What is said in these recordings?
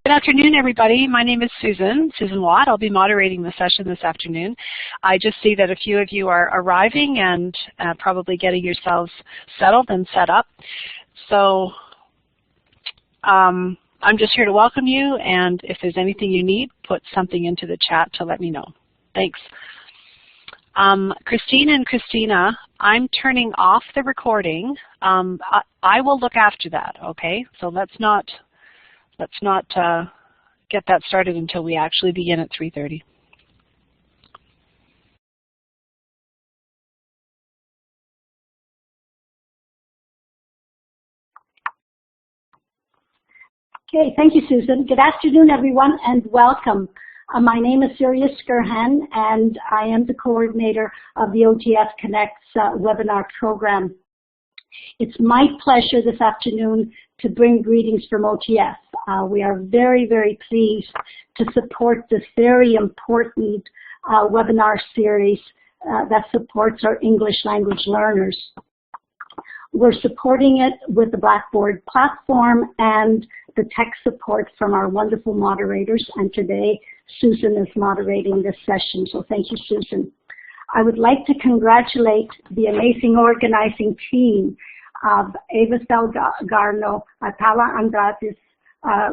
Good afternoon, everybody. My name is Susan Watt. I'll be moderating the session this afternoon. I just see that a few of you are arriving and probably getting yourselves settled and set up. So I'm just here to welcome you, and if there's anything you need, put something into the chat to let me know. Thanks. Christine and Christina, I'm turning off the recording. I will look after that, okay? So let's not get that started until we actually begin at 3:30. Okay, thank you, Susan. Good afternoon, everyone, and welcome. My name is Surya Skirhan, and I am the coordinator of the OTF Connects webinar program. It's my pleasure this afternoon to bring greetings from OTF. We are very, very pleased to support this very important webinar series that supports our English language learners. We're supporting it with the Blackboard platform and the tech support from our wonderful moderators, and today Susan is moderating this session, so thank you, Susan. I would like to congratulate the amazing organizing team of Ava Salgarno, Atala Andratis,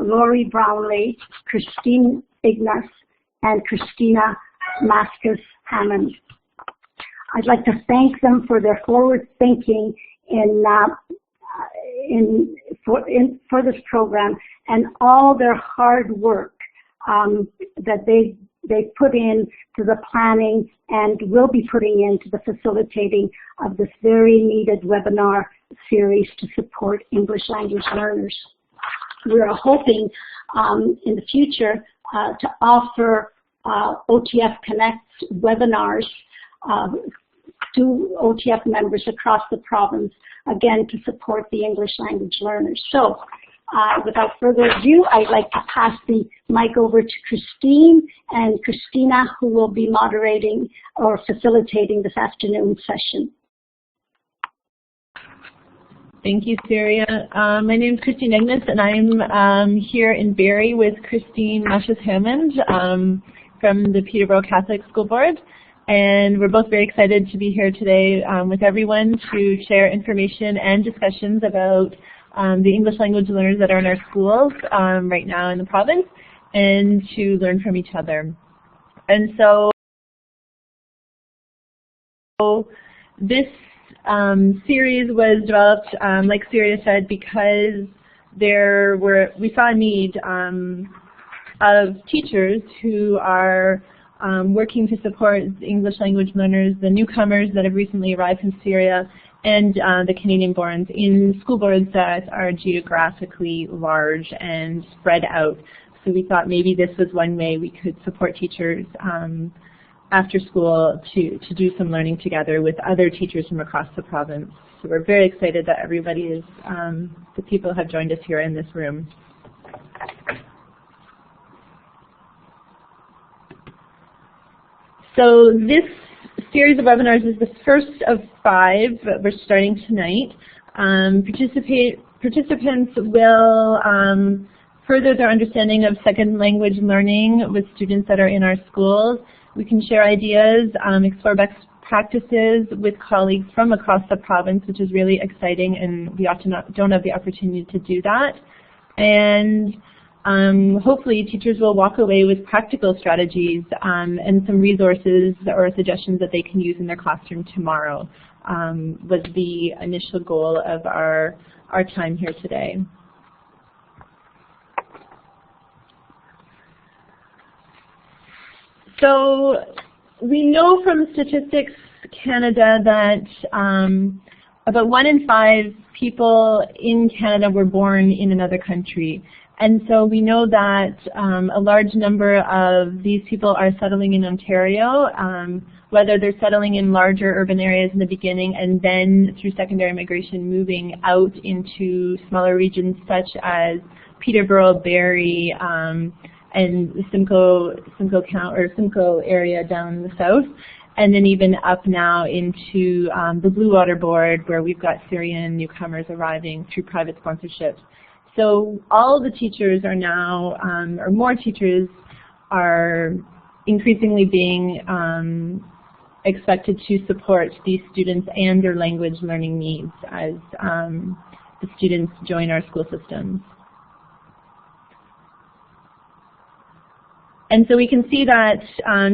Lori Brownlee, Christine Ignas, and Christina Mascus-Hammond. I'd like to thank them for their forward thinking for this program and all their hard work that they put in to the planning and will be putting into the facilitating of this very needed webinar series to support English language learners. We are hoping in the future to offer OTF Connects webinars to OTF members across the province, again, to support the English language learners. So without further ado, I'd like to pass the mic over to Christine and Christina, who will be moderating or facilitating this afternoon session. Thank you, Syria. My name is Christine Ignas, and I'm here in Barrie with Christine Mascus-Hammond from the Peterborough Catholic School Board. And we're both very excited to be here today with everyone to share information and discussions about the English language learners that are in our schools right now in the province, and to learn from each other. And so this series was developed, like Syria said, because we saw a need of teachers who are working to support English language learners, the newcomers that have recently arrived from Syria, and the Canadian-borns in school boards that are geographically large and spread out. So we thought maybe this was one way we could support teachers after school to do some learning together with other teachers from across the province. So we're very excited that everybody is, the people have joined us here in this room. So this series of webinars is the first of 5 that we're starting tonight. Participants will further their understanding of second language learning with students that are in our schools. We can share ideas, explore best practices with colleagues from across the province, which is really exciting, and we often don't have the opportunity to do that. And hopefully teachers will walk away with practical strategies and some resources or suggestions that they can use in their classroom tomorrow, was the initial goal of our time here today. So we know from Statistics Canada that about 1 in 5 people in Canada were born in another country. And so we know that a large number of these people are settling in Ontario, whether they're settling in larger urban areas in the beginning and then through secondary migration moving out into smaller regions such as Peterborough, Barrie, and the Simcoe area down in the south, and then even up now into the Blue Water Board, where we've got Syrian newcomers arriving through private sponsorships. So all the teachers are now, or more teachers are increasingly being expected to support these students and their language learning needs as the students join our school systems. And so we can see that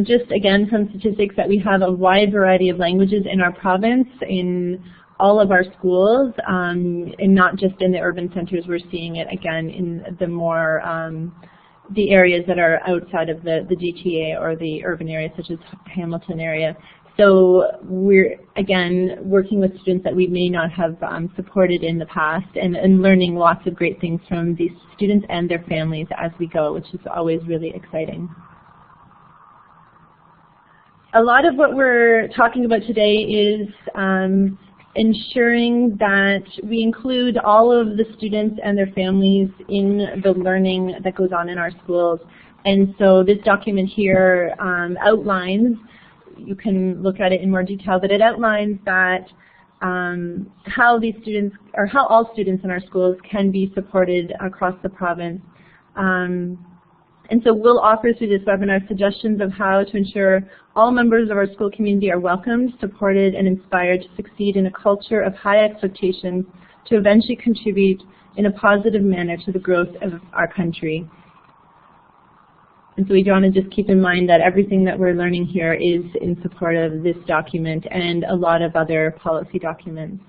just again from statistics that we have a wide variety of languages in our province in all of our schools, and not just in the urban centers. We're seeing it again in the more the areas that are outside of the GTA or the urban areas such as Hamilton area. So we're again working with students that we may not have supported in the past, and learning lots of great things from these students and their families as we go, which is always really exciting. A lot of what we're talking about today is ensuring that we include all of the students and their families in the learning that goes on in our schools. And so this document here outlines, you can look at it in more detail, but it outlines that how these students, or how all students in our schools can be supported across the province. And so we'll offer through this webinar suggestions of how to ensure all members of our school community are welcomed, supported, and inspired to succeed in a culture of high expectations to eventually contribute in a positive manner to the growth of our country. And so we want to just keep in mind that everything that we're learning here is in support of this document and a lot of other policy documents.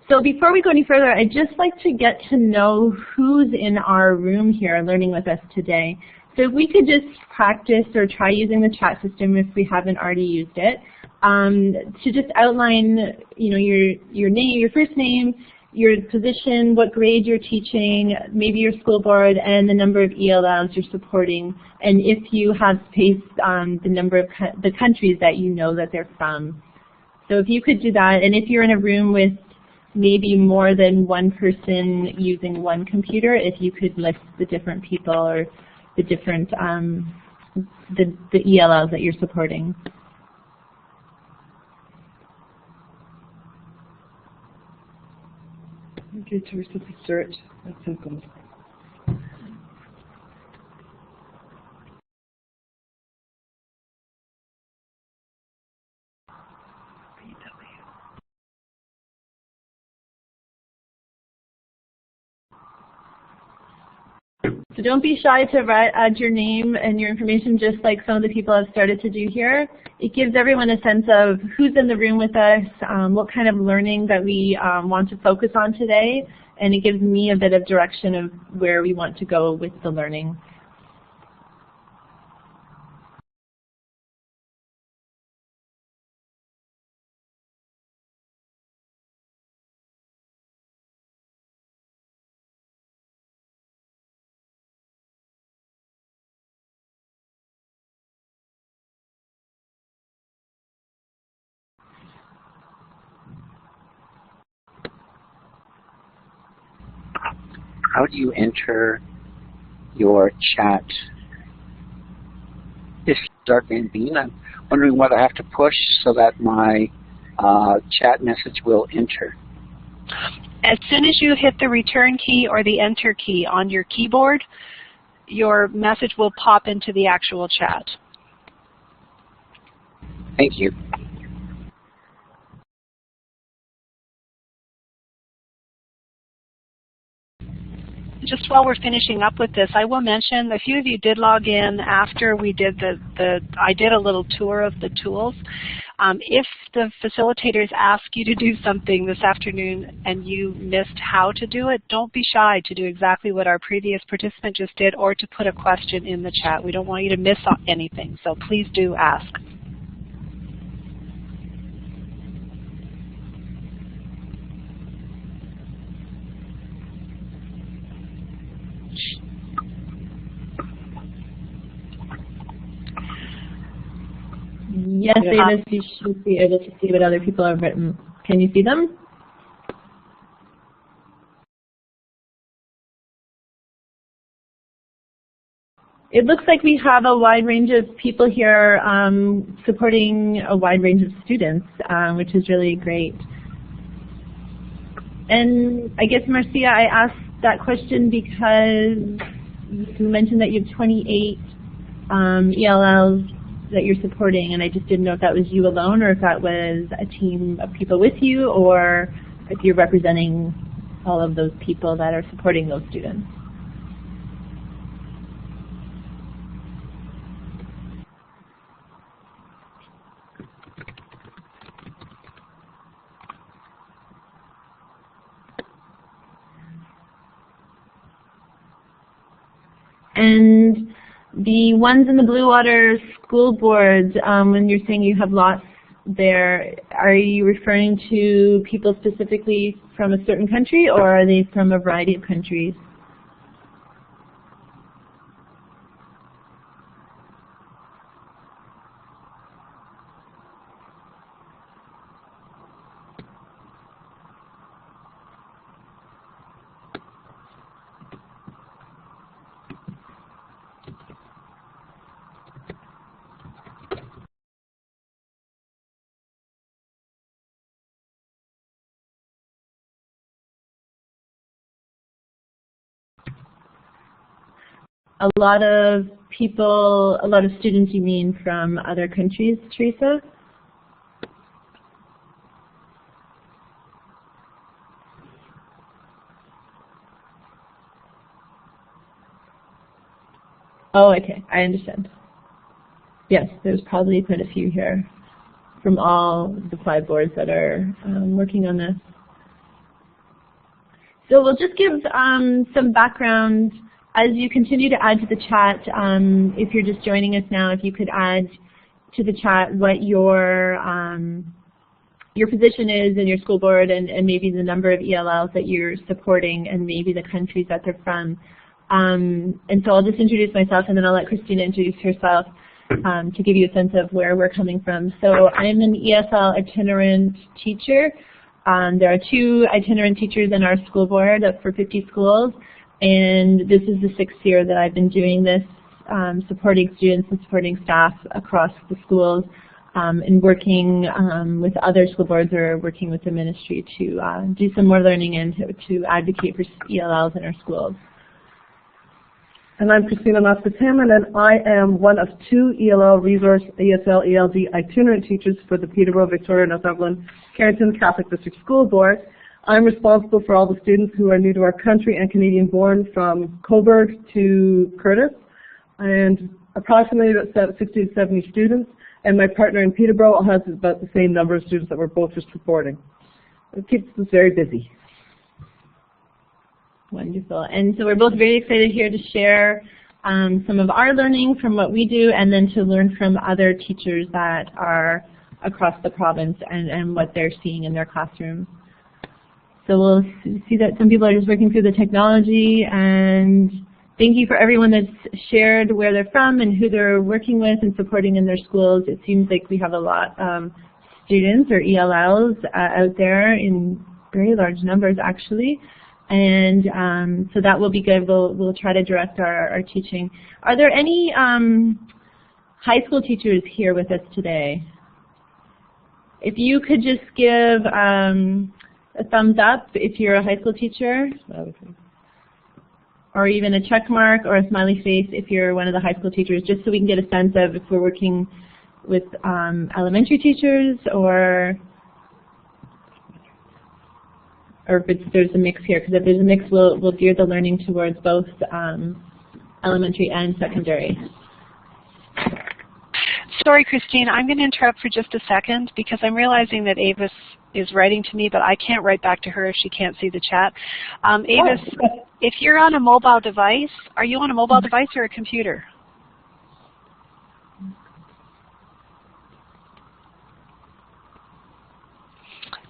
So before we go any further, I'd just like to get to know who's in our room here learning with us today. So if we could just practice or try using the chat system if we haven't already used it, to just outline, you know, your name, your first name, your position, what grade you're teaching, maybe your school board, and the number of ELLs you're supporting, and if you have space, the number of the countries that you know that they're from. So if you could do that, and if you're in a room with maybe more than one person using one computer, if you could list the different people or the different the ELLs that you're supporting. Okay, so we're supposed to search. That's so good. So don't be shy to add your name and your information, just like some of the people have started to do here. It gives everyone a sense of who's in the room with us, what kind of learning that we want to focus on today, and it gives me a bit of direction of where we want to go with the learning. How do you enter your chat? This start name being, I'm wondering what I have to push so that my chat message will enter. As soon as you hit the return key or the enter key on your keyboard, your message will pop into the actual chat. Thank you. Just while we're finishing up with this, I will mention a few of you did log in after we did I did a little tour of the tools. If the facilitators ask you to do something this afternoon and you missed how to do it, don't be shy to do exactly what our previous participant just did, or to put a question in the chat. We don't want you to miss anything, so please do ask. Yes, Davis, you should be able to see what other people have written. Can you see them? It looks like we have a wide range of people here supporting a wide range of students, which is really great. And I guess, Marcia, I asked that question because you mentioned that you have 28 ELLs that you're supporting, and I just didn't know if that was you alone or if that was a team of people with you, or if you're representing all of those people that are supporting those students. And the ones in the Blue Water school boards, when you're saying you have lots there, are you referring to people specifically from a certain country, or are they from a variety of countries? A lot of people, a lot of students, you mean, from other countries, Teresa? Oh, okay, I understand. Yes, there's probably quite a few here from all the 5 boards that are working on this. So we'll just give some background as you continue to add to the chat. If you're just joining us now, if you could add to the chat what your position is in your school board, and maybe the number of ELLs that you're supporting, and maybe the countries that they're from. And so I'll just introduce myself, and then I'll let Christina introduce herself to give you a sense of where we're coming from. So I'm an ESL itinerant teacher. There are 2 itinerant teachers in our school board for 50 schools, and this is the 6th year that I've been doing this, supporting students and supporting staff across the schools, and working with other school boards or working with the ministry to do some more learning and to advocate for ELLs in our schools. And I'm Christina Maspatamon, and I am one of 2 ELL Resource ESL ELD itinerant teachers for the Peterborough, Victoria, Northumberland, Carrington Catholic District School Board. I'm responsible for all the students who are new to our country and Canadian born, from Coburg to Curtis, and approximately about 60 to 70 students. And my partner in Peterborough has about the same number of students that we're both just supporting. It keeps us very busy. Wonderful. And so we're both very excited here to share some of our learning from what we do, and then to learn from other teachers that are across the province and what they're seeing in their classrooms. So we'll see that some people are just working through the technology, and thank you for everyone that's shared where they're from and who they're working with and supporting in their schools. It seems like we have a lot of students or ELLs out there in very large numbers, actually. And so that will be good. We'll try to direct our teaching. Are there any high school teachers here with us today? If you could just give a thumbs up if you're a high school teacher, or even a check mark or a smiley face if you're one of the high school teachers, just so we can get a sense of if we're working with elementary teachers, or if there's a mix here, because if there's a mix, we'll gear the learning towards both elementary and secondary. Sorry, Christine, I'm going to interrupt for just a second because I'm realizing that Avis is writing to me, but I can't write back to her if she can't see the chat. Avis, if you're on a mobile device, are you on a mobile device or a computer?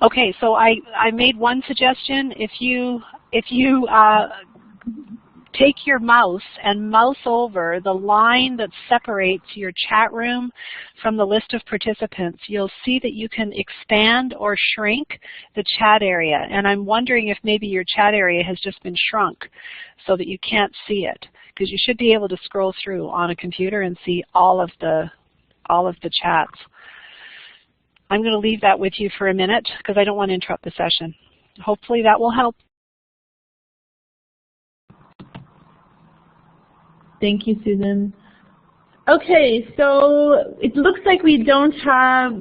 Okay, so I made one suggestion. If you take your mouse and mouse over the line that separates your chat room from the list of participants, you'll see that you can expand or shrink the chat area. And I'm wondering if maybe your chat area has just been shrunk so that you can't see it, because you should be able to scroll through on a computer and see all of the chats. I'm going to leave that with you for a minute because I don't want to interrupt the session. Hopefully that will help. Thank you, Susan. Okay, so it looks like we have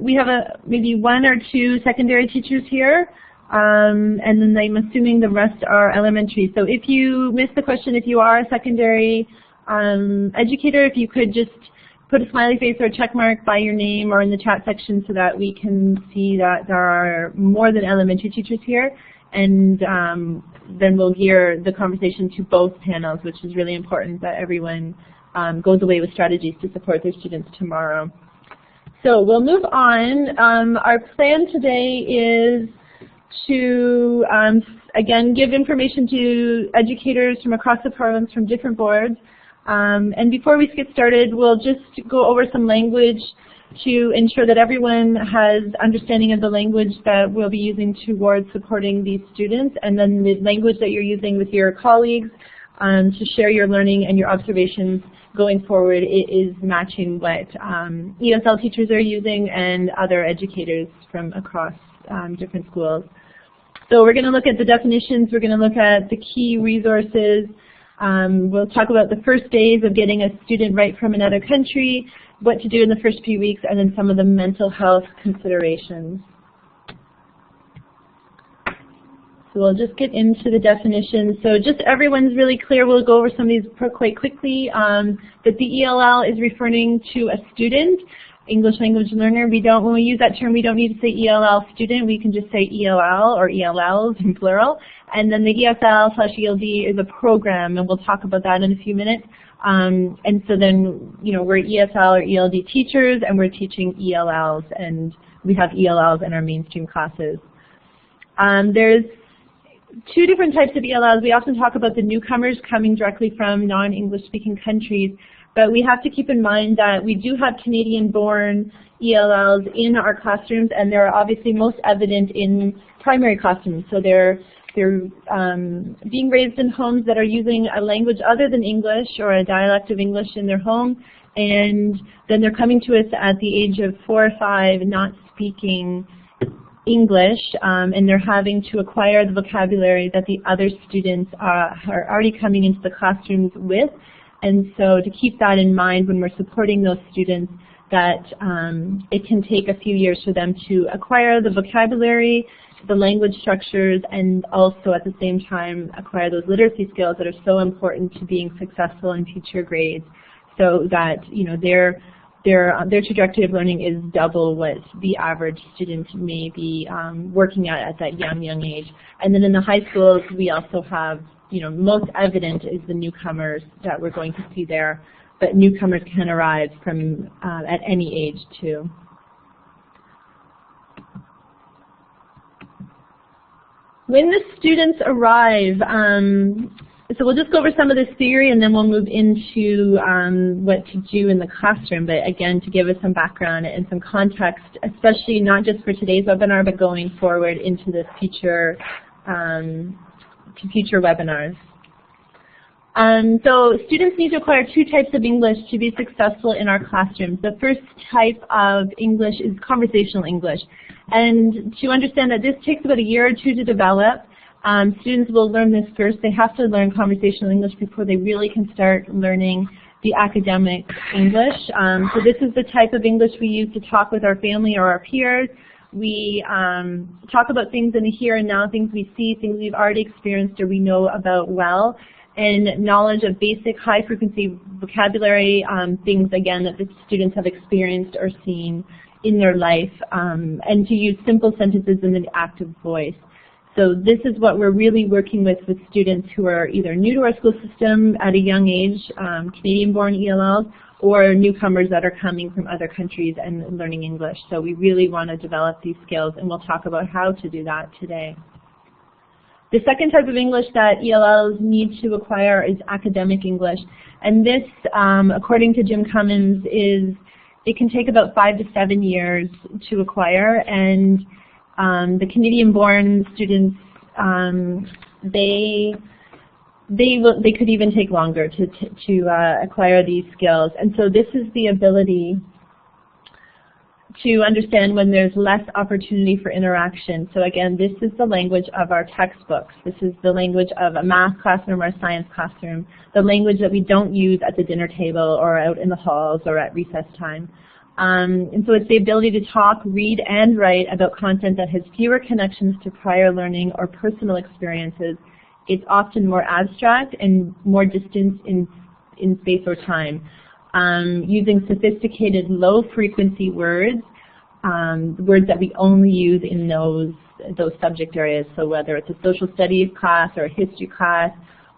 maybe 1 or 2 secondary teachers here, and then I'm assuming the rest are elementary. So if you missed the question, if you are a secondary educator, if you could just put a smiley face or a check mark by your name or in the chat section so that we can see that there are more than elementary teachers here, and then we'll gear the conversation to both panels, which is really important that everyone goes away with strategies to support their students tomorrow. So we'll move on. Our plan today is to, again, give information to educators from across the province from different boards. And before we get started, we'll just go over some language to ensure that everyone has understanding of the language that we'll be using towards supporting these students, and then the language that you're using with your colleagues to share your learning and your observations going forward is matching what ESL teachers are using and other educators from across different schools. So we're going to look at the definitions, we're going to look at the key resources, we'll talk about the first days of getting a student right from another country, what to do in the first few weeks, and then some of the mental health considerations. So we'll just get into the definitions. So just everyone's really clear, we'll go over some of these quite quickly, that the ELL is referring to a student, English language learner. When we use that term, we don't need to say ELL student, we can just say ELL or ELLs in plural. And then the ESL/ELD is a program, and we'll talk about that in a few minutes. And so then, we're ESL or ELD teachers, and we're teaching ELLs, and we have ELLs in our mainstream classes. There's 2 different types of ELLs. We often talk about the newcomers coming directly from non-English speaking countries, but we have to keep in mind that we do have Canadian-born ELLs in our classrooms, and they're obviously most evident in primary classrooms. So they're being raised in homes that are using a language other than English or a dialect of English in their home, and then they're coming to us at the age of 4 or 5 not speaking English, and they're having to acquire the vocabulary that the other students are already coming into the classrooms with. And so to keep that in mind when we're supporting those students, that it can take a few years for them to acquire the vocabulary, the language structures, and also at the same time acquire those literacy skills that are so important to being successful in future grades, so that their trajectory of learning is double what the average student may be working at that young age. And then in the high schools, we also have, most evident is the newcomers that we're going to see there, but newcomers can arrive from at any age too. When the students arrive, so we'll just go over some of this theory, and then we'll move into what to do in the classroom. But again, to give us some background and some context, especially not just for today's webinar, but going forward into the future webinars. So students need to acquire 2 types of English to be successful in our classrooms. The first type of English is conversational English. And to understand that this takes about a year or 2 to develop. Students will learn this first. They have to learn conversational English before they really can start learning the academic English. So this is the type of English we use to talk with our family or our peers. We talk about things in the here and now, things we see, things we've already experienced or we know about well, and knowledge of basic high-frequency vocabulary, things, again, that the students have experienced or seen in their life, and to use simple sentences in the active voice. So this is what we're really working with students who are either new to our school system at a young age, Canadian-born ELLs, or newcomers that are coming from other countries and learning English. So we really want to develop these skills, and we'll talk about how to do that today. The second type of English that ELLs need to acquire is academic English. And this, according to Jim Cummins, it can take about 5 to 7 years to acquire, and the Canadian-born students, they could even take longer to acquire these skills. And so this is the ability to understand when there's less opportunity for interaction. So again, this is the language of our textbooks. This is the language of a math classroom or a science classroom, the language that we don't use at the dinner table or out in the halls or at recess time. And so it's the ability to talk, read, and write about content that has fewer connections to prior learning or personal experiences. It's often more abstract and more distant in space or time. Using sophisticated low-frequency words, words that we only use in those subject areas. So whether it's a social studies class or a history class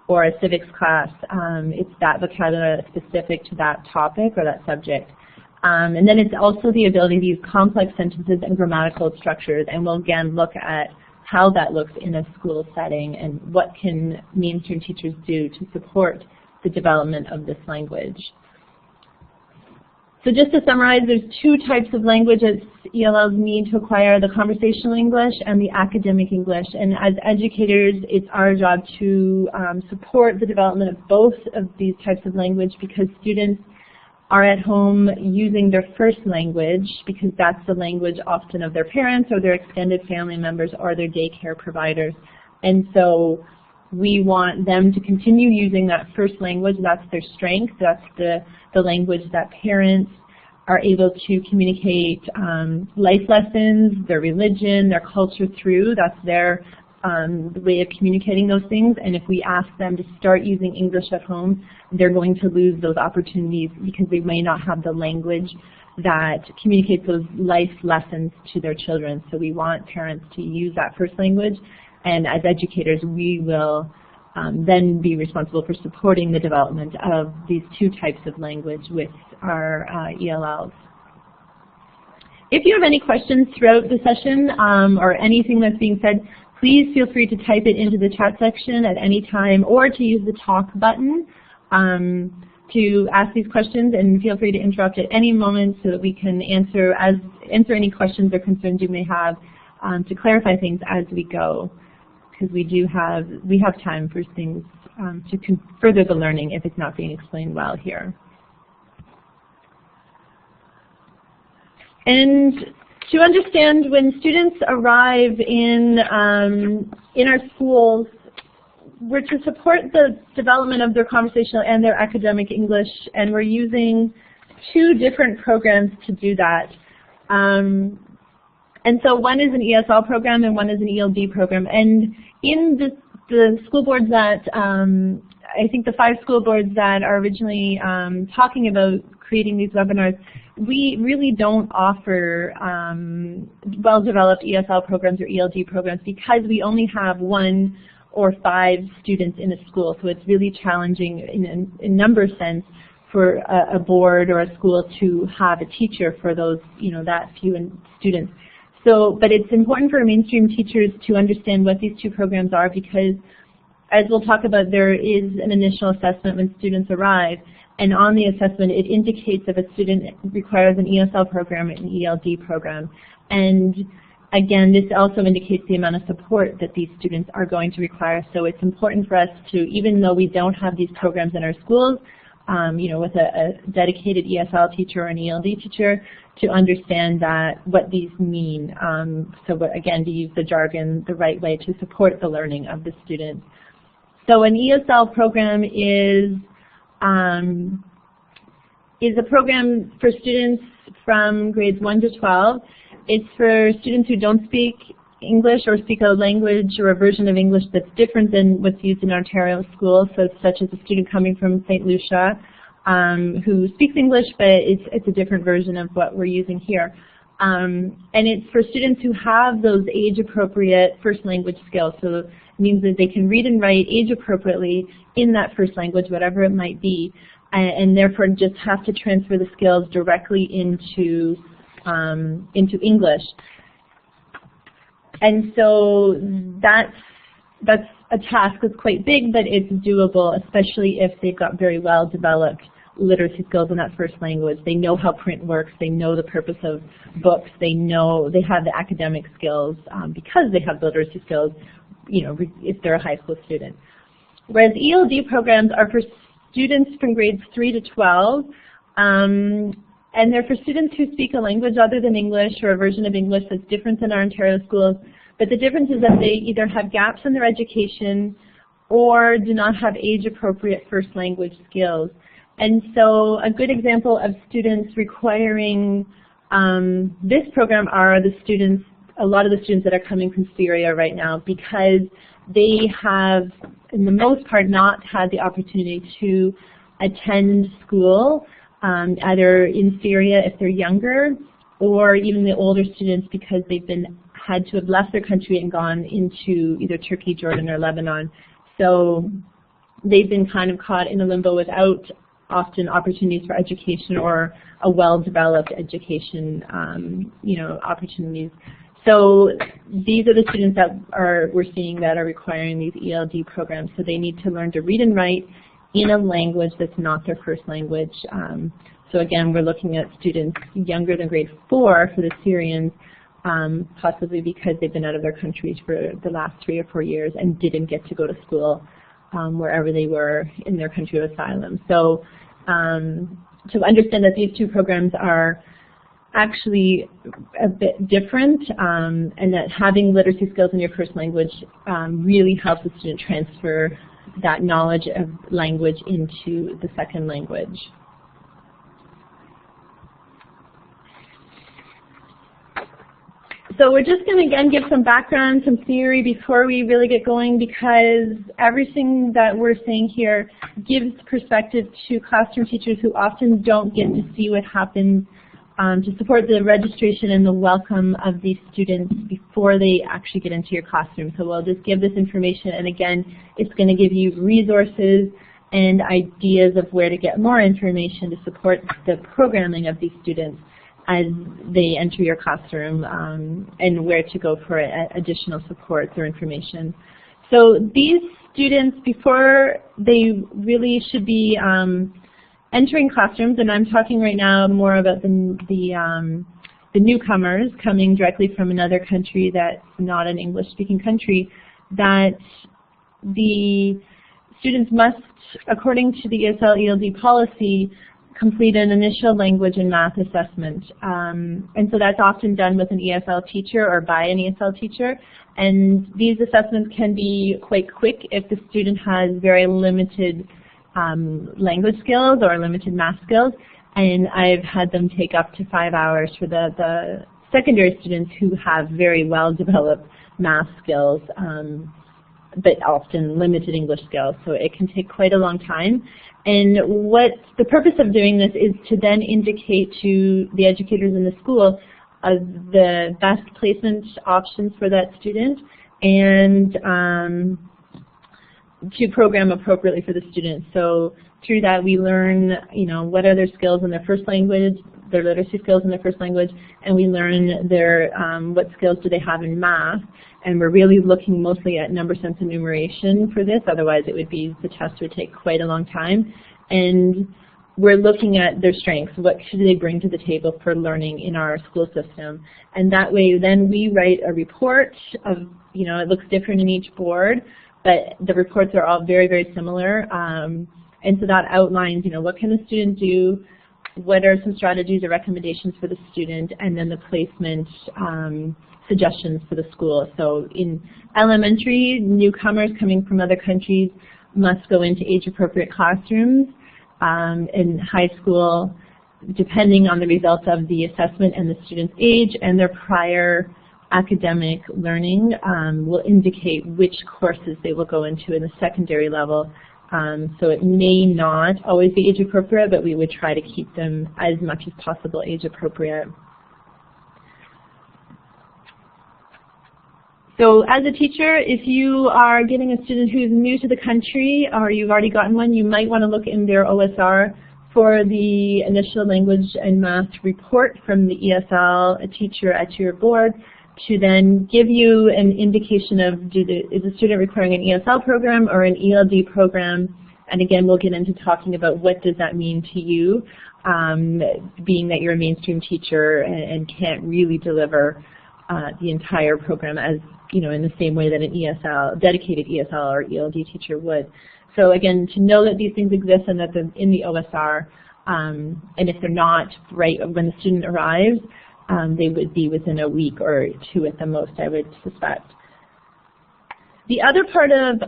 or a civics class, it's that vocabulary that's specific to that topic or that subject. And then it's also the ability to use complex sentences and grammatical structures, and we'll again look at how that looks in a school setting and what can mainstream teachers do to support the development of this language. So just to summarize, there's two types of language that ELLs need to acquire, the conversational English and the academic English. And as educators, it's our job to support the development of both of these types of language, because students are at home using their first language because that's the language often of their parents or their extended family members or their daycare providers. And so we want them to continue using that first language. That's their strength. That's the language that parents are able to communicate life lessons, their religion, their culture through. That's their way of communicating those things. And if we ask them to start using English at home, they're going to lose those opportunities because they may not have the language that communicates those life lessons to their children. So we want parents to use that first language, and as educators we will then be responsible for supporting the development of these two types of language with our ELLs. If you have any questions throughout the session or anything that's being said, please feel free to type it into the chat section at any time, or to use the talk button to ask these questions, and feel free to interrupt at any moment so that we can answer any questions or concerns you may have to clarify things as we go, because we have time for things to further the learning if it's not being explained well here. And to understand, when students arrive in our schools, we're to support the development of their conversational and their academic English, and we're using two different programs to do that. And so one is an ESL program and one is an ELD program. And in the school boards that, I think the 5 school boards that are originally talking about creating these webinars, we really don't offer well-developed ESL programs or ELD programs because we only have 1 or 5 students in a school. So it's really challenging in number sense for a board or a school to have a teacher for those, that few students. So, but it's important for mainstream teachers to understand what these two programs are, because as we'll talk about, there is an initial assessment when students arrive, and on the assessment it indicates if a student requires an ESL program or an ELD program. And again, this also indicates the amount of support that these students are going to require. So it's important for us to, even though we don't have these programs in our schools, with a dedicated ESL teacher or an ELD teacher, to understand what these mean. Again, to use the jargon the right way to support the learning of the student. So an ESL program is a program for students from grades 1 to 12. It's for students who don't speak English or speak a language or a version of English that's different than what's used in Ontario schools, so such as a student coming from St. Lucia who speaks English, but it's a different version of what we're using here. And it's for students who have those age-appropriate first language skills, so it means that they can read and write age-appropriately in that first language, whatever it might be, and therefore just have to transfer the skills directly into English. And so that's a task that's quite big, but it's doable, especially if they've got very well developed literacy skills in that first language. They know how print works, they know the purpose of books, they have the academic skills because they have the literacy skills, if they're a high school student. Whereas ELD programs are for students from grades 3 to 12, and And they're for students who speak a language other than English or a version of English that's different than our Ontario schools. But the difference is that they either have gaps in their education or do not have age-appropriate first language skills. And so a good example of students requiring this program are the students, a lot of the students that are coming from Syria right now, because they have, in the most part, not had the opportunity to attend school, either in Syria if they're younger, or even the older students because they've had to have left their country and gone into either Turkey, Jordan, or Lebanon. So they've been kind of caught in a limbo without often opportunities for education or a well-developed education, opportunities. So these are the students that we're seeing that are requiring these ELD programs. So they need to learn to read and write in a language that's not their first language. So again, we're looking at students younger than grade 4 for the Syrians, possibly because they've been out of their countries for the last 3 or 4 years and didn't get to go to school wherever they were in their country of asylum. So to understand that these two programs are actually a bit different, and that having literacy skills in your first language really helps the student transfer that knowledge of language into the second language. So we're just going to again give some background, some theory before we really get going, because everything that we're saying here gives perspective to classroom teachers who often don't get to see what happens to support the registration and the welcome of these students before they actually get into your classroom. So we'll just give this information, and again, it's going to give you resources and ideas of where to get more information to support the programming of these students as they enter your classroom, and where to go for additional supports or information. So these students, before they really should be entering classrooms, and I'm talking right now more about the newcomers coming directly from another country that's not an English-speaking country, that the students must, according to the ESL-ELD policy, complete an initial language and math assessment. And so that's often done with an ESL teacher or by an ESL teacher. And these assessments can be quite quick if the student has very limited language skills or limited math skills. And I've had them take up to 5 hours for the secondary students who have very well-developed math skills, but often limited English skills. So it can take quite a long time. And what the purpose of doing this is to then indicate to the educators in the school the best placement options for that student, and to program appropriately for the student. So through that we learn, what are their skills in their first language, their literacy skills in their first language, and we learn their what skills do they have in math. And we're really looking mostly at number sense and numeration for this, otherwise the test would take quite a long time. And we're looking at their strengths. What should they bring to the table for learning in our school system? And that way then we write a report of, it looks different in each board, but the reports are all very, very similar. And so that outlines, what can the student do, what are some strategies or recommendations for the student, and then the placement suggestions for the school. So in elementary, newcomers coming from other countries must go into age-appropriate classrooms. In high school, depending on the results of the assessment and the student's age and their prior academic learning, will indicate which courses they will go into in the secondary level. So it may not always be age-appropriate, but we would try to keep them as much as possible age-appropriate. So as a teacher, if you are getting a student who's new to the country, or you've already gotten one, you might want to look in their OSR for the initial language and math report from the ESL teacher at your board, to then give you an indication of is the student requiring an ESL program or an ELD program. And again, we'll get into talking about what does that mean to you, being that you're a mainstream teacher and can't really deliver the entire program as in the same way that an dedicated ESL or ELD teacher would. So again, to know that these things exist and that they're in the OSR And if they're not right when the student arrives, they would be within a week or two at the most, I would suspect. The other part of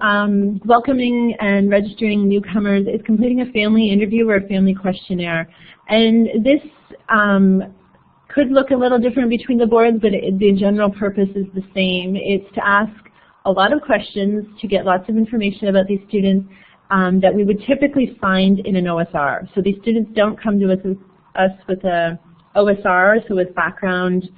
welcoming and registering newcomers is completing a family interview or a family questionnaire. And this could look a little different between the boards, but the general purpose is the same. It's to ask a lot of questions to get lots of information about these students that we would typically find in an OSR. So these students don't come to us with a OSR, so with background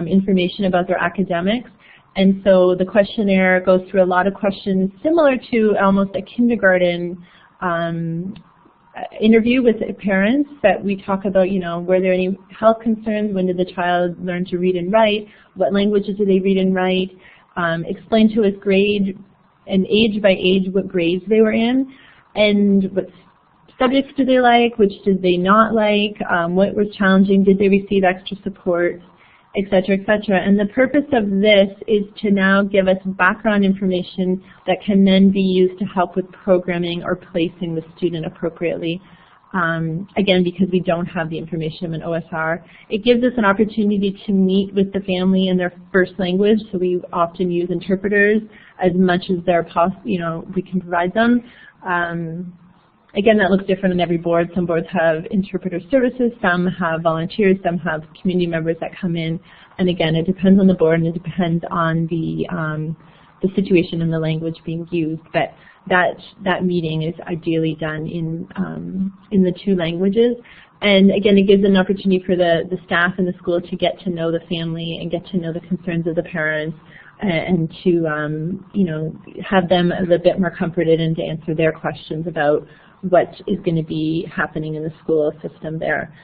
information about their academics. And so the questionnaire goes through a lot of questions similar to almost a kindergarten interview with parents that we talk about, were there any health concerns? When did the child learn to read and write? What languages do they read and write? Explain to us grade and age by age what grades they were in, and what subjects do they like, which did they not like, what was challenging, did they receive extra support, etc., etc. And the purpose of this is to now give us background information that can then be used to help with programming or placing the student appropriately. Again, because we don't have the information of an OSR. It gives us an opportunity to meet with the family in their first language, so we often use interpreters as much as we can provide them. Again, that looks different on every board. Some boards have interpreter services, some have volunteers, some have community members that come in. And again, it depends on the board and it depends on the situation and the language being used. But that meeting is ideally done in the two languages. And again, it gives an opportunity for the staff in the school to get to know the family and get to know the concerns of the parents, and to have them a little bit more comforted and to answer their questions about what is going to be happening in the school system there.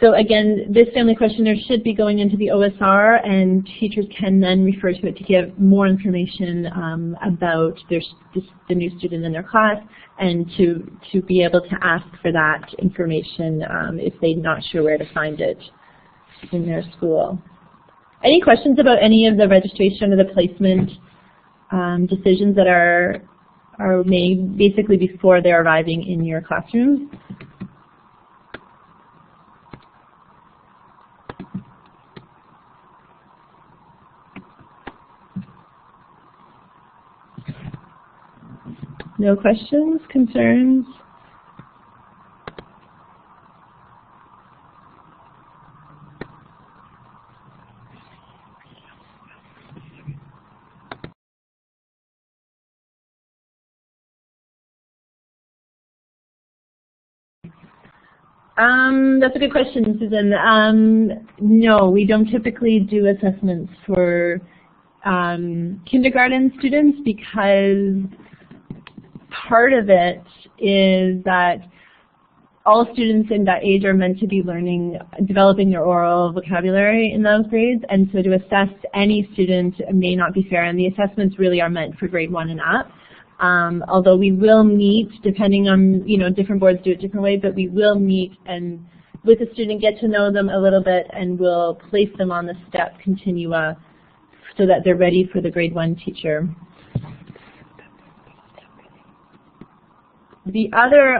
So again, this family questionnaire should be going into the OSR, and teachers can then refer to it to give more information about the new student in their class, and to be able to ask for that information if they're not sure where to find it in their school. Any questions about any of the registration or the placement decisions that are made basically before they're arriving in your classroom? No questions, concerns? That's a good question, Susan. No, we don't typically do assessments for kindergarten students, because part of it is that all students in that age are meant to be developing their oral vocabulary in those grades, and so to assess any student may not be fair, and the assessments really are meant for grade 1 and up. Although we will meet, depending on, different boards do it different ways, but we will meet and with the student get to know them a little bit, and we'll place them on the step continua so that they're ready for the grade 1 teacher. The other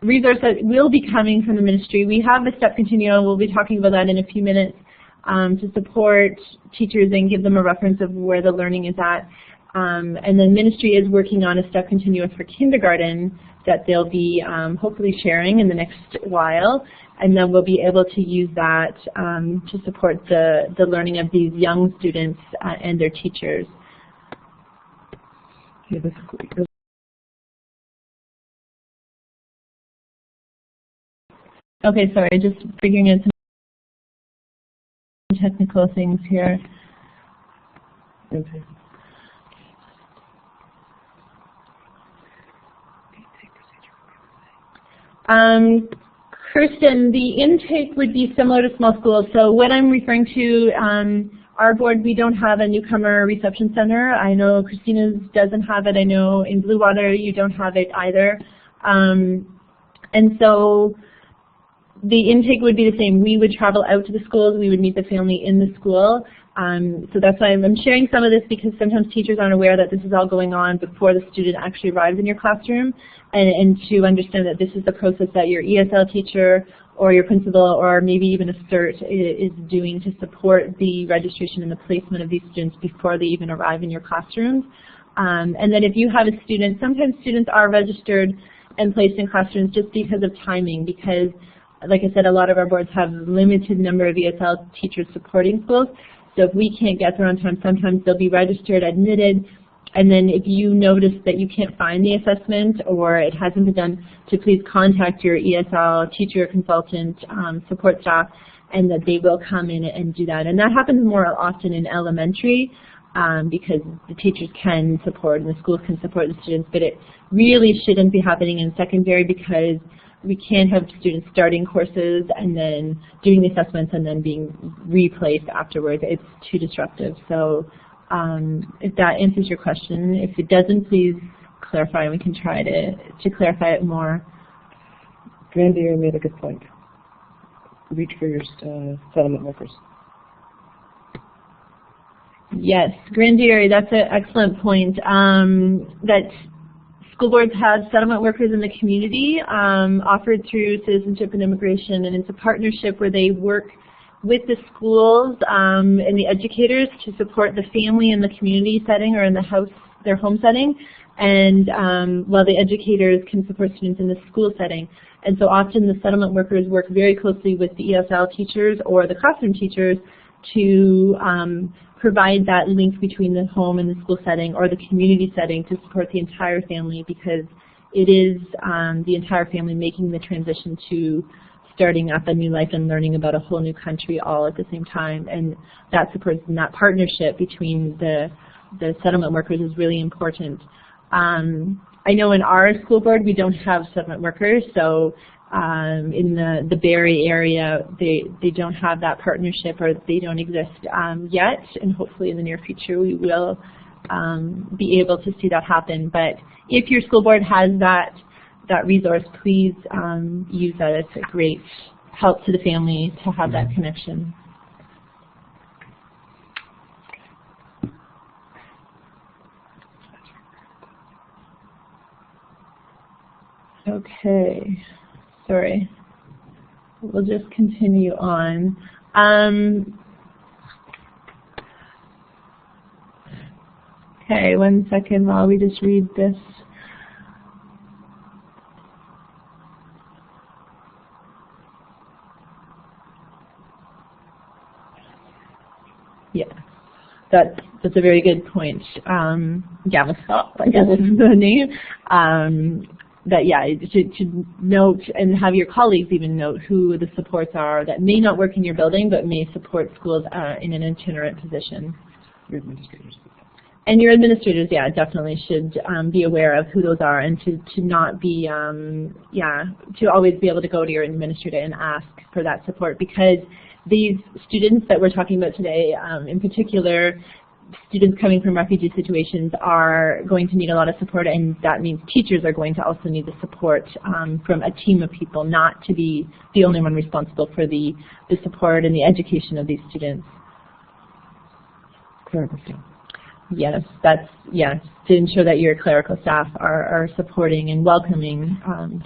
resource that will be coming from the ministry, we have the step continua, we'll be talking about that in a few minutes, to support teachers and give them a reference of where the learning is at. And the ministry is working on a step continua for kindergarten that they'll be hopefully sharing in the next while, and then we'll be able to use that to support the learning of these young students and their teachers. Okay, sorry, just figuring out some technical things here. Okay. Kirsten, the intake would be similar to small schools. So what I'm referring to, our board, we don't have a newcomer reception center. I know Christina's doesn't have it. I know in Blue Water you don't have it either. And so the intake would be the same. We would travel out to the schools. We would meet the family in the school. So that's why I'm sharing some of this, because sometimes teachers aren't aware that this is all going on before the student actually arrives in your classroom, and to understand that this is the process that your ESL teacher or your principal or maybe even a CERT is doing to support the registration and the placement of these students before they even arrive in your classrooms. And then if you have a student, sometimes students are registered and placed in classrooms just because of timing, because like I said, a lot of our boards have limited number of ESL teachers supporting schools. So if we can't get there on time, sometimes they'll be registered, admitted, and then if you notice that you can't find the assessment or it hasn't been done, to please contact your ESL teacher, consultant, support staff, and that they will come in and do that. And that happens more often in elementary because the teachers can support and the schools can support the students, but it really shouldn't be happening in secondary, because we can't have students starting courses and then doing the assessments and then being replaced afterwards. It's too disruptive. So if that answers your question, if it doesn't, please clarify and we can try to clarify it more. Grandier made a good point. Reach for your settlement workers. Yes, Grandier, that's an excellent point. That school boards have settlement workers in the community offered through Citizenship and Immigration, and it's a partnership where they work with the schools and the educators to support the family in the community setting or in the house, their home setting, and while the educators can support students in the school setting. And so often the settlement workers work very closely with the ESL teachers or the classroom teachers to provide that link between the home and the school setting or the community setting to support the entire family, because it is the entire family making the transition to starting up a new life and learning about a whole new country all at the same time. And that support and that partnership between the settlement workers is really important. I know in our school board we don't have settlement workers, so in the Barrie area they don't have that partnership, or they don't exist yet, and hopefully in the near future we will be able to see that happen. But if your school board has that resource, please use that. It's a great help to the family to have that connection. Okay, sorry. We'll just continue on. Okay, 1 second while we just read this. Yeah, that's a very good point. Gamascop, I guess is the name. That yeah, to note and have your colleagues even note who the supports are that may not work in your building but may support schools in an itinerant position. Your administrators. And your administrators, yeah, definitely should be aware of who those are, and to not be, to always be able to go to your administrator and ask for that support, because these students that we're talking about today, in particular, students coming from refugee situations, are going to need a lot of support, and that means teachers are going to also need the support from a team of people, not to be the only one responsible for the support and the education of these students. Clerical staff. Yes, to ensure that your clerical staff are supporting and welcoming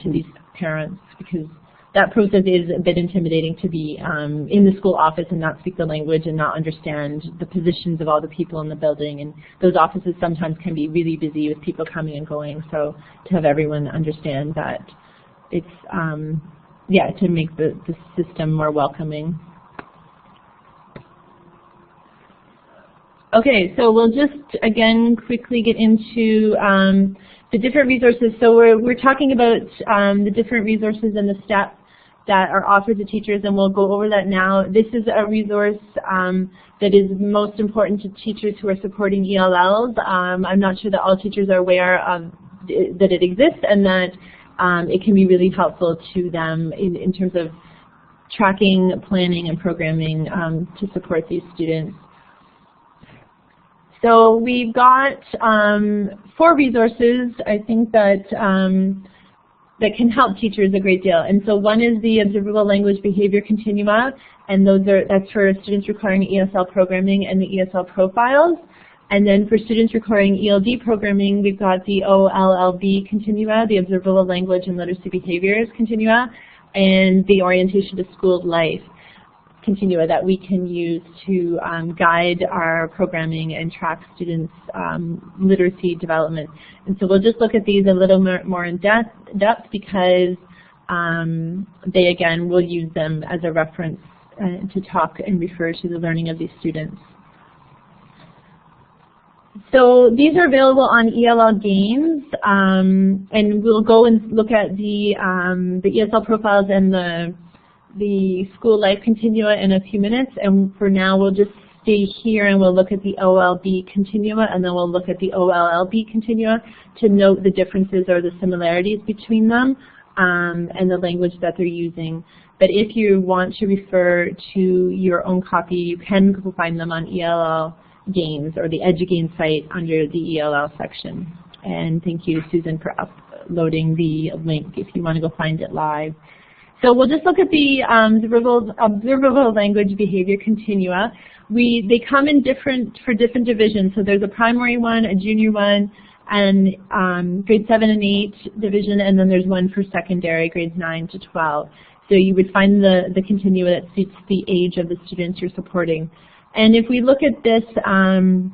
to these parents, because that process is a bit intimidating, to be in the school office and not speak the language and not understand the positions of all the people in the building. And those offices sometimes can be really busy with people coming and going. So to have everyone understand that it's, to make the system more welcoming. Okay, so we'll just again quickly get into the different resources. So we're talking about the different resources and the steps that are offered to teachers, and we'll go over that now. This is a resource that is most important to teachers who are supporting ELLs. I'm not sure that all teachers are aware of that it exists, and that it can be really helpful to them in terms of tracking, planning, and programming to support these students. So we've got 4 resources, I think, that can help teachers a great deal. And so one is the Observable Language Behavior Continua, and that's for students requiring ESL programming and the ESL profiles. And then for students requiring ELD programming, we've got the OLLB continua, the Observable Language and Literacy Behaviors continua, and the Orientation to School Life continua that we can use to guide our programming and track students' literacy development. And so we'll just look at these a little more in depth because they, again, will use them as a reference to talk and refer to the learning of these students. So these are available on ELL Games, and we'll go and look at the ESL profiles and the School Life continua in a few minutes. And for now, we'll just stay here and we'll look at the OLB continua, and then we'll look at the OLLB continua to note the differences or the similarities between them and the language that they're using. But if you want to refer to your own copy, you can go find them on ELL Games or the EduGain site under the ELL section. And thank you, Susan, for uploading the link if you want to go find it live. So we'll just look at the observable language behavior continua. They come in for different divisions. So there's a primary one, a junior one, and grade 7 and 8 division, and then there's one for secondary, grades 9 to 12. So you would find the continua that suits the age of the students you're supporting. And if we look at this, can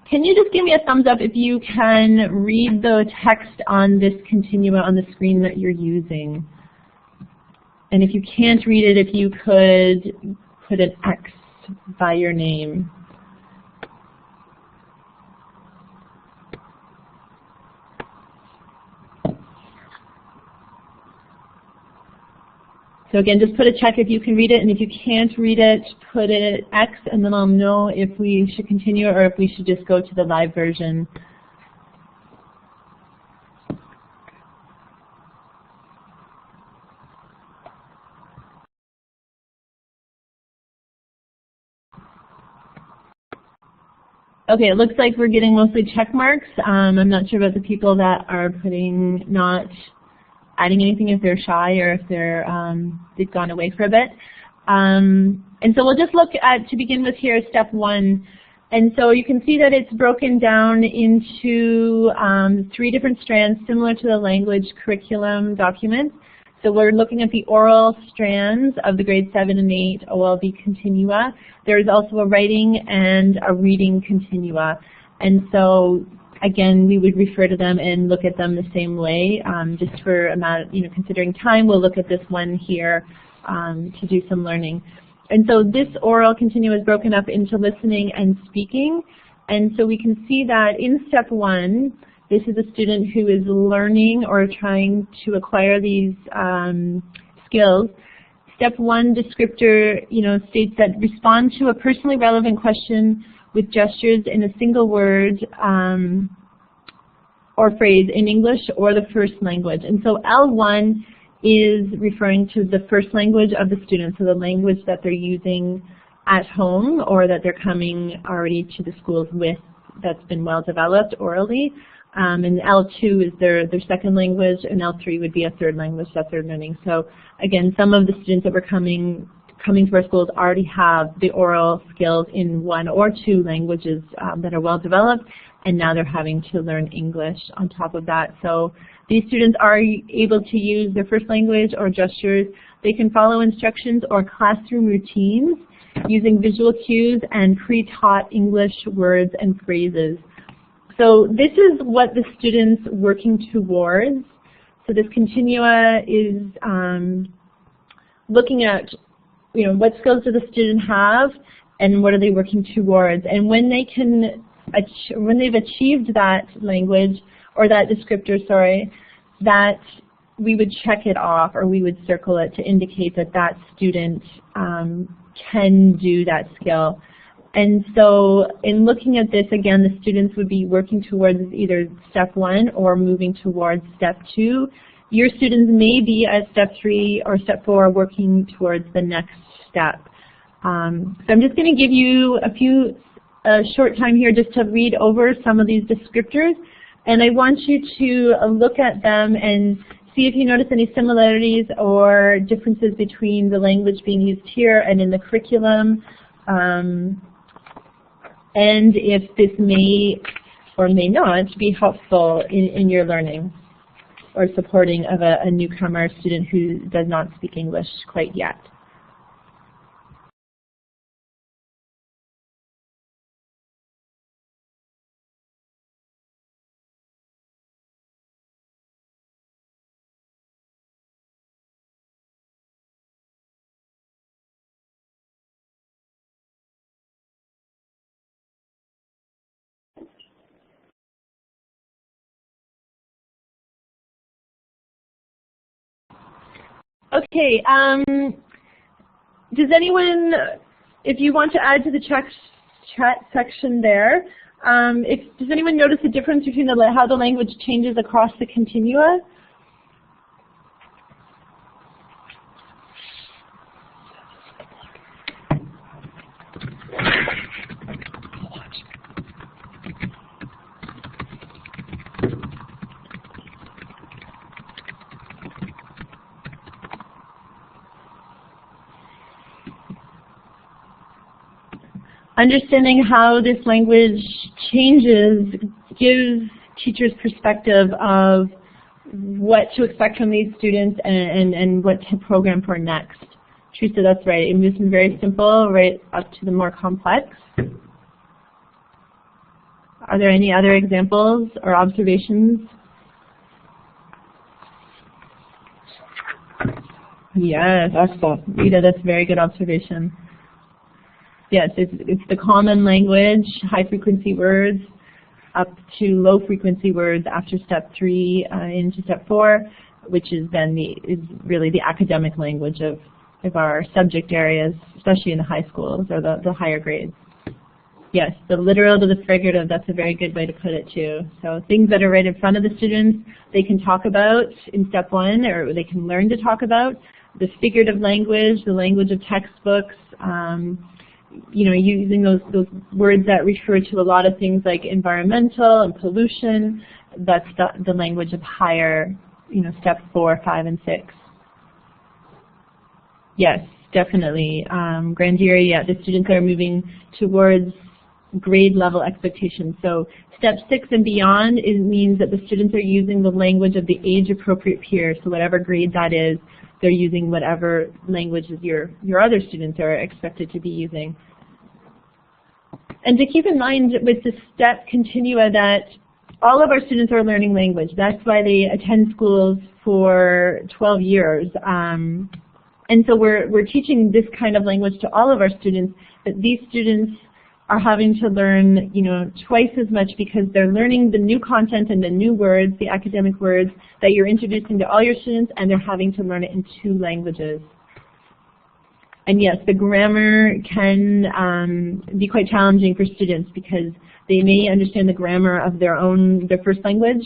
you just give me a thumbs up if you can read the text on this continua on the screen that you're using? And if you can't read it, if you could put an X by your name. So again, just put a check if you can read it, and if you can't read it, put it X, and then I'll know if we should continue or if we should just go to the live version. Okay, it looks like we're getting mostly check marks. I'm not sure about the people that are not adding anything, if they're shy or if they've gone away for a bit. And so we'll just look at, to begin with here, step 1. And so you can see that it's broken down into 3 different strands similar to the language curriculum document. So we're looking at the oral strands of the grade 7 and 8 OLB continua. There's also a writing and a reading continua. And so again, we would refer to them and look at them the same way. Just for considering time, we'll look at this one here to do some learning. And so this oral continua is broken up into listening and speaking. And so we can see that in step 1, this is a student who is learning or trying to acquire these skills. Step 1 descriptor, states that respond to a personally relevant question with gestures in a single word or phrase in English or the first language. And so L1 is referring to the first language of the student, so the language that they're using at home or that they're coming already to the schools with that's been well developed orally. And L2 is their second language, and L3 would be a third language that they're learning. So again, some of the students that were coming to our schools already have the oral skills in 1 or 2 languages that are well developed, and now they're having to learn English on top of that. So these students are able to use their first language or gestures. They can follow instructions or classroom routines using visual cues and pre-taught English words and phrases. So this is what the student's working towards. So this continua is looking at, what skills does the student have and what are they working towards. And when they've achieved that language, or that descriptor, sorry, that we would check it off or we would circle it to indicate that that student can do that skill. And so in looking at this, again, the students would be working towards either step 1 or moving towards step 2. Your students may be at step 3 or step 4 working towards the next step. So I'm just going to give you a short time here just to read over some of these descriptors. And I want you to look at them and see if you notice any similarities or differences between the language being used here and in the curriculum, and if this may or may not be helpful in your learning or supporting of a newcomer student who does not speak English quite yet. Okay, does anyone, if you want to add to the chat section there, does anyone notice the difference between how the language changes across the continua? Understanding how this language changes gives teachers perspective of what to expect from these students and what to program for next. Teresa, that's right. It moves from very simple right up to the more complex. Are there any other examples or observations? Yes, excellent. Rita, that's a very good observation. Yes, it's the common language, high-frequency words, up to low-frequency words after step 3 into step 4, which is then is really the academic language of our subject areas, especially in the high schools or the higher grades. Yes, the literal to the figurative, that's a very good way to put it too. So things that are right in front of the students, they can talk about in step 1, or they can learn to talk about. The figurative language, the language of textbooks, you know, using those words that refer to a lot of things like environmental and pollution, that's the language of higher, you know, step 4, 5, and 6. Yes, definitely. Grandeur, yeah, the students are moving towards grade level expectations. So step 6 and beyond, it means that the students are using the language of the age appropriate peer. So whatever grade that is, they're using whatever languages your other students are expected to be using. And to keep in mind with the step continua that all of our students are learning language. That's why they attend schools for 12 years. And so we're teaching this kind of language to all of our students, but these students are having to learn, you know, twice as much because they're learning the new content and the new words, the academic words that you're introducing to all your students, and they're having to learn it in 2 languages. And yes, the grammar can be quite challenging for students because they may understand the grammar of their first language,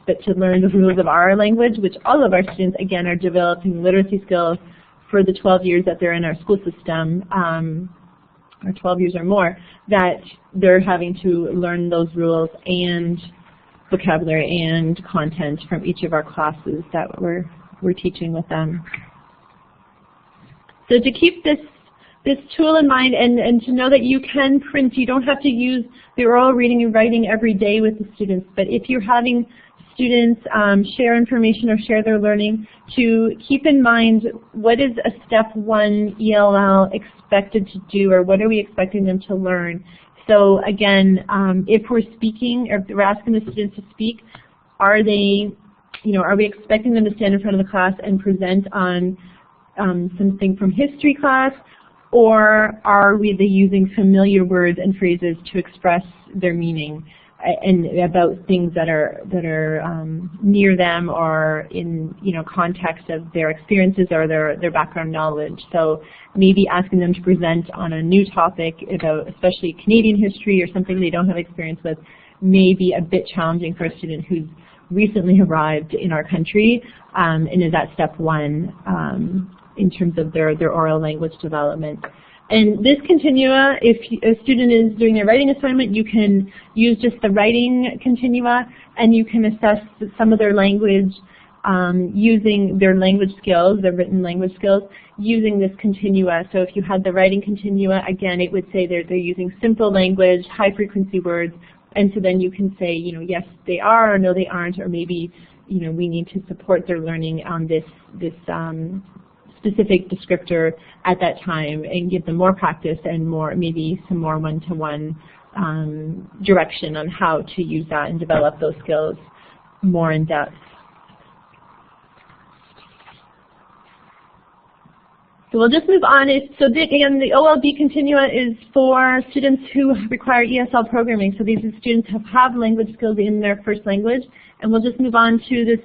but to learn the rules of our language, which all of our students, again, are developing literacy skills for the 12 years that they're in our school system, or 12 years or more, that they're having to learn those rules and vocabulary and content from each of our classes that we're teaching with them. So to keep this tool in mind and to know that you can print, you don't have to use the oral reading and writing every day with the students, but if you're having students share information or share their learning, to keep in mind what is a step 1 ELL expected to do, or what are we expecting them to learn. So again, if we're speaking, or if we're asking the students to speak, are we expecting them to stand in front of the class and present on something from history class, or are they using familiar words and phrases to express their meaning and about things that are near them or in context of their experiences or their background knowledge. So maybe asking them to present on a new topic about especially Canadian history or something they don't have experience with may be a bit challenging for a student who's recently arrived in our country and is at step 1 in terms of their oral language development. And this continua, if a student is doing their writing assignment, you can use just the writing continua and you can assess some of their language using their language skills, their written language skills, using this continua. So if you had the writing continua, again, it would say they're using simple language, high-frequency words, and so then you can say, yes, they are, or no, they aren't, or maybe, we need to support their learning on this specific descriptor at that time and give them more practice and maybe some more one-to-one direction on how to use that and develop those skills more in depth. So we'll just move on. Again, the OLB continua is for students who require ESL programming. So these are students who have language skills in their first language. And we'll just move on to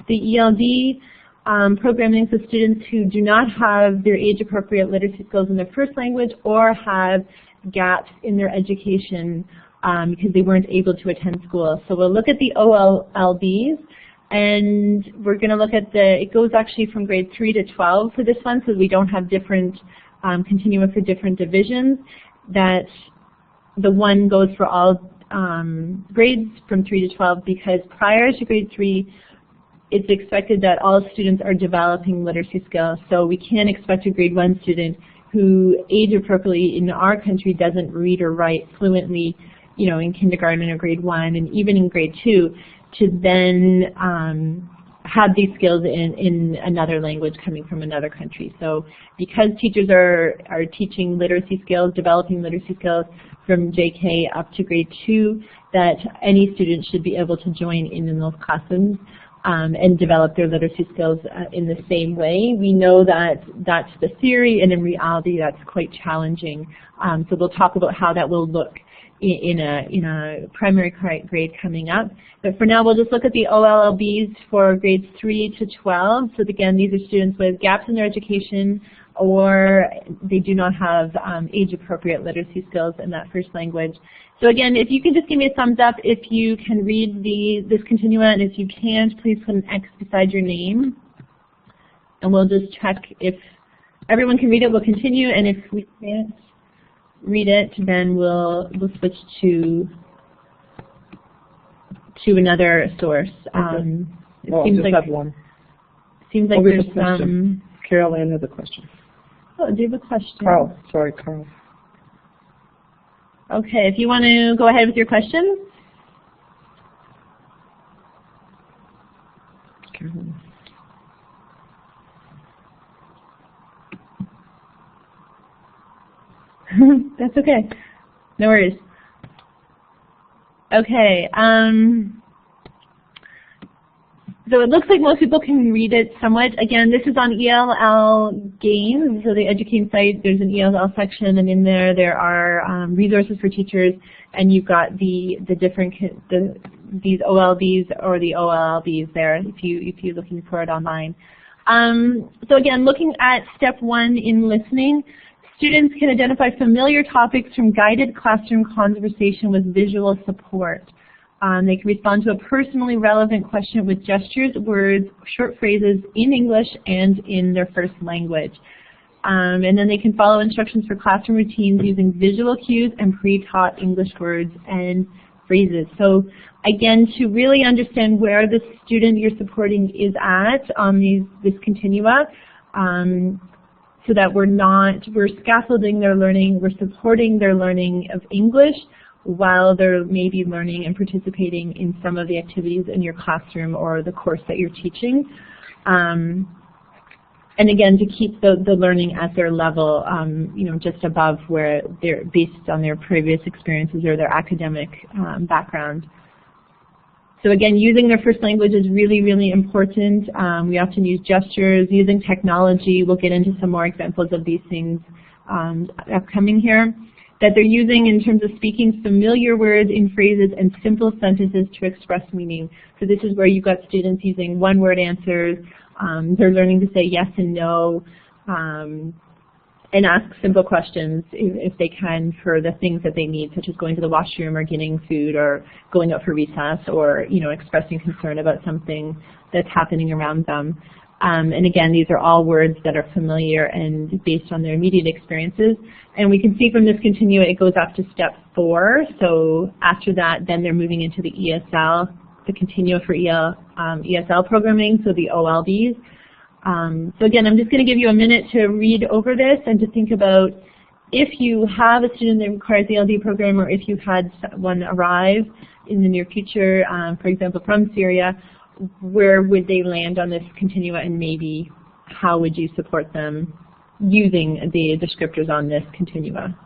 the ELD programming for students who do not have their age-appropriate literacy skills in their first language or have gaps in their education because they weren't able to attend school. So we'll look at the OLLBs. And we're going to look at it goes actually from grade 3 to 12 for this one, so we don't have different continua for different divisions. That the one goes for all grades from 3 to 12 because prior to grade 3, it's expected that all students are developing literacy skills. So we can't expect a grade 1 student who age appropriately in our country doesn't read or write fluently, in kindergarten or grade 1 and even in grade 2. To then have these skills in another language coming from another country. So because teachers are teaching literacy skills, developing literacy skills from JK up to grade 2, that any student should be able to join in those classes and develop their literacy skills in the same way. We know that that's the theory, and in reality that's quite challenging. So we'll talk about how that will look in a primary grade coming up. But for now, we'll just look at the OLLBs for grades 3 to 12. So again, these are students with gaps in their education or they do not have age-appropriate literacy skills in that first language. So again, if you can just give me a thumbs up if you can read this continua, and if you can't, please put an X beside your name. And we'll just check if everyone can read it, we'll continue, and if we can't read it, then we'll switch to another source. Okay. It seems like one. Seems like there's some. Carol Ann has a question. Oh, do you have a question? Carl. Okay, if you want to go ahead with your question. Carol. That's okay. No worries. Okay. So it looks like most people can read it somewhat. Again, this is on ELL Games, so the Educate site. There's an ELL section, and in there are resources for teachers, and you've got these OLBs or the OLLBs there if you're looking for it online. So again, looking at step 1 in listening. Students can identify familiar topics from guided classroom conversation with visual support. They can respond to a personally relevant question with gestures, words, short phrases in English and in their first language. And then they can follow instructions for classroom routines using visual cues and pre-taught English words and phrases. So again, to really understand where the student you're supporting is at on this continua, so that we're scaffolding their learning, we're supporting their learning of English while they're maybe learning and participating in some of the activities in your classroom or the course that you're teaching. And again, to keep the learning at their level, just above where they're based on their previous experiences or their academic background. So again, using their first language is really, really important. We often use gestures, using technology. We'll get into some more examples of these things upcoming here. That they're using in terms of speaking familiar words in phrases and simple sentences to express meaning. So this is where you've got students using one-word answers. They're learning to say yes and no. And ask simple questions if they can for the things that they need, such as going to the washroom or getting food or going out for recess or expressing concern about something that's happening around them. And again, these are all words that are familiar and based on their immediate experiences. And we can see from this continua it goes up to step 4. So after that, then they're moving into the ESL, the continua for EL ESL programming, so the OLBs. So again, I'm just going to give you a minute to read over this and to think about if you have a student that requires the ELD program, or if you had one arrive in the near future, for example, from Syria, where would they land on this continua, and maybe how would you support them using the descriptors on this continua?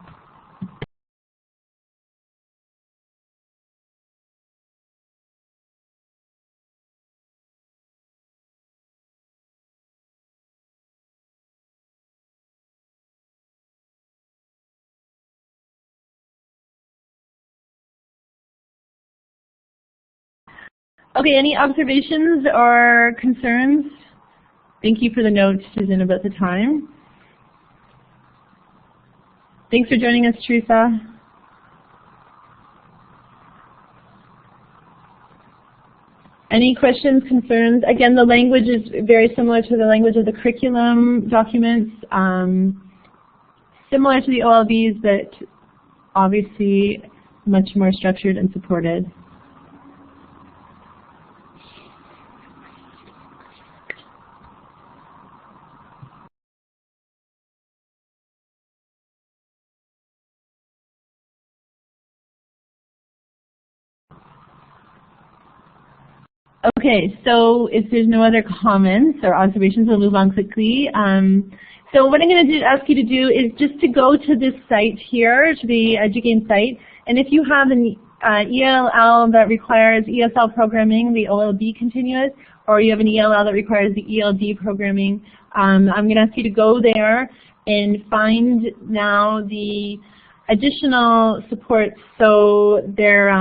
Okay, any observations or concerns? Thank you for the note, Susan, about the time. Thanks for joining us, Teresa. Any questions, concerns? Again, the language is very similar to the language of the curriculum documents, similar to the OLBs, but obviously much more structured and supported. Okay, so if there's no other comments or observations, we'll move on quickly. So what I'm going to ask you to do is just to go to this site here, to the EduGain site, and if you have an ELL that requires ESL programming, the OLB continuous, or you have an ELL that requires the ELD programming, I'm going to ask you to go there and find now the additional supports. So they're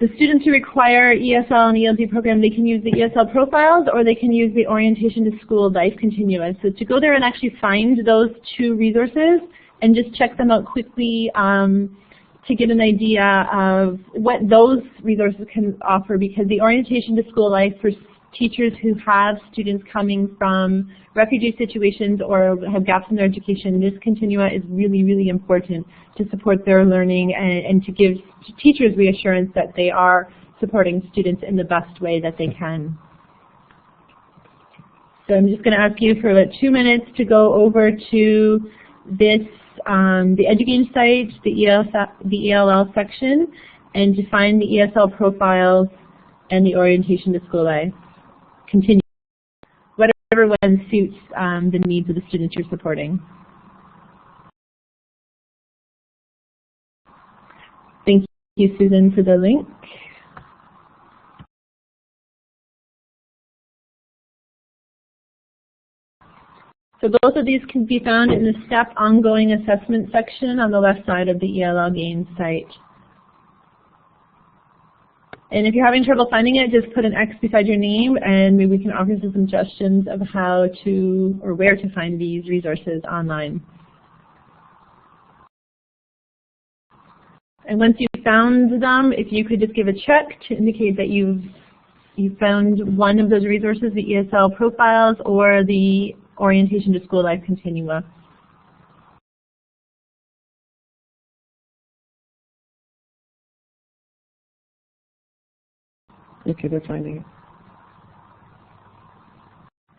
the students who require ESL and ELD program, they can use the ESL profiles, or they can use the orientation to school life continua. So to go there and actually find those two resources and just check them out quickly to get an idea of what those resources can offer, because the orientation to school life for teachers who have students coming from refugee situations or have gaps in their education, this continua is really, really important to support their learning and to give teachers reassurance that they are supporting students in the best way that they can. So I'm just going to ask you for about 2 minutes to go over to this, the EduGain site, the ELL section, and to find the ESL profiles and the orientation to school life. Continue, whatever one suits the needs of the students you're supporting. Thank you, Susan, for the link. So both of these can be found in the STEP ongoing assessment section on the left side of the ELLGain site. And if you're having trouble finding it, just put an X beside your name, and maybe we can offer some suggestions of how to or where to find these resources online. And once you've found them, if you could just give a check to indicate that you've found one of those resources, the ESL profiles or the orientation to school life continua. Okay, they're finding it.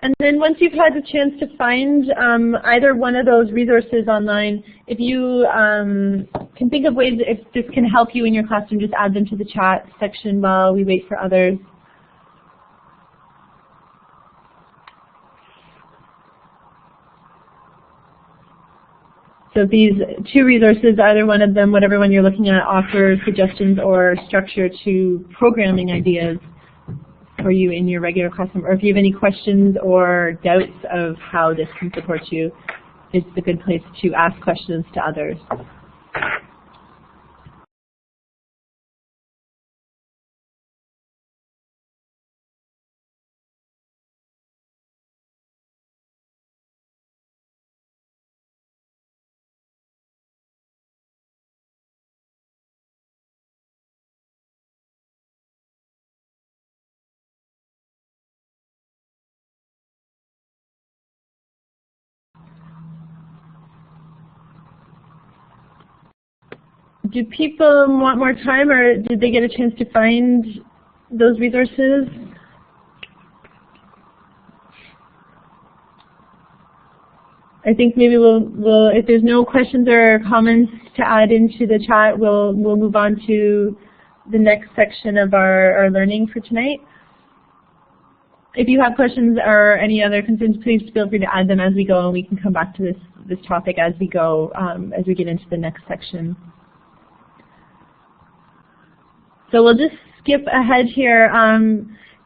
And then once you've had the chance to find either one of those resources online, if you can think of ways, if this can help you in your classroom, just add them to the chat section while we wait for others. So if these two resources, either one of them, whatever one you're looking at, offer suggestions or structure to programming ideas for you in your regular classroom, or if you have any questions or doubts of how this can support you, it's a good place to ask questions to others. Do people want more time, or did they get a chance to find those resources? I think maybe we'll if there's no questions or comments to add into the chat, we'll move on to the next section of our learning for tonight. If you have questions or any other concerns, please feel free to add them as we go, and we can come back to this topic as we go, as we get into the next section. So we'll just skip ahead here.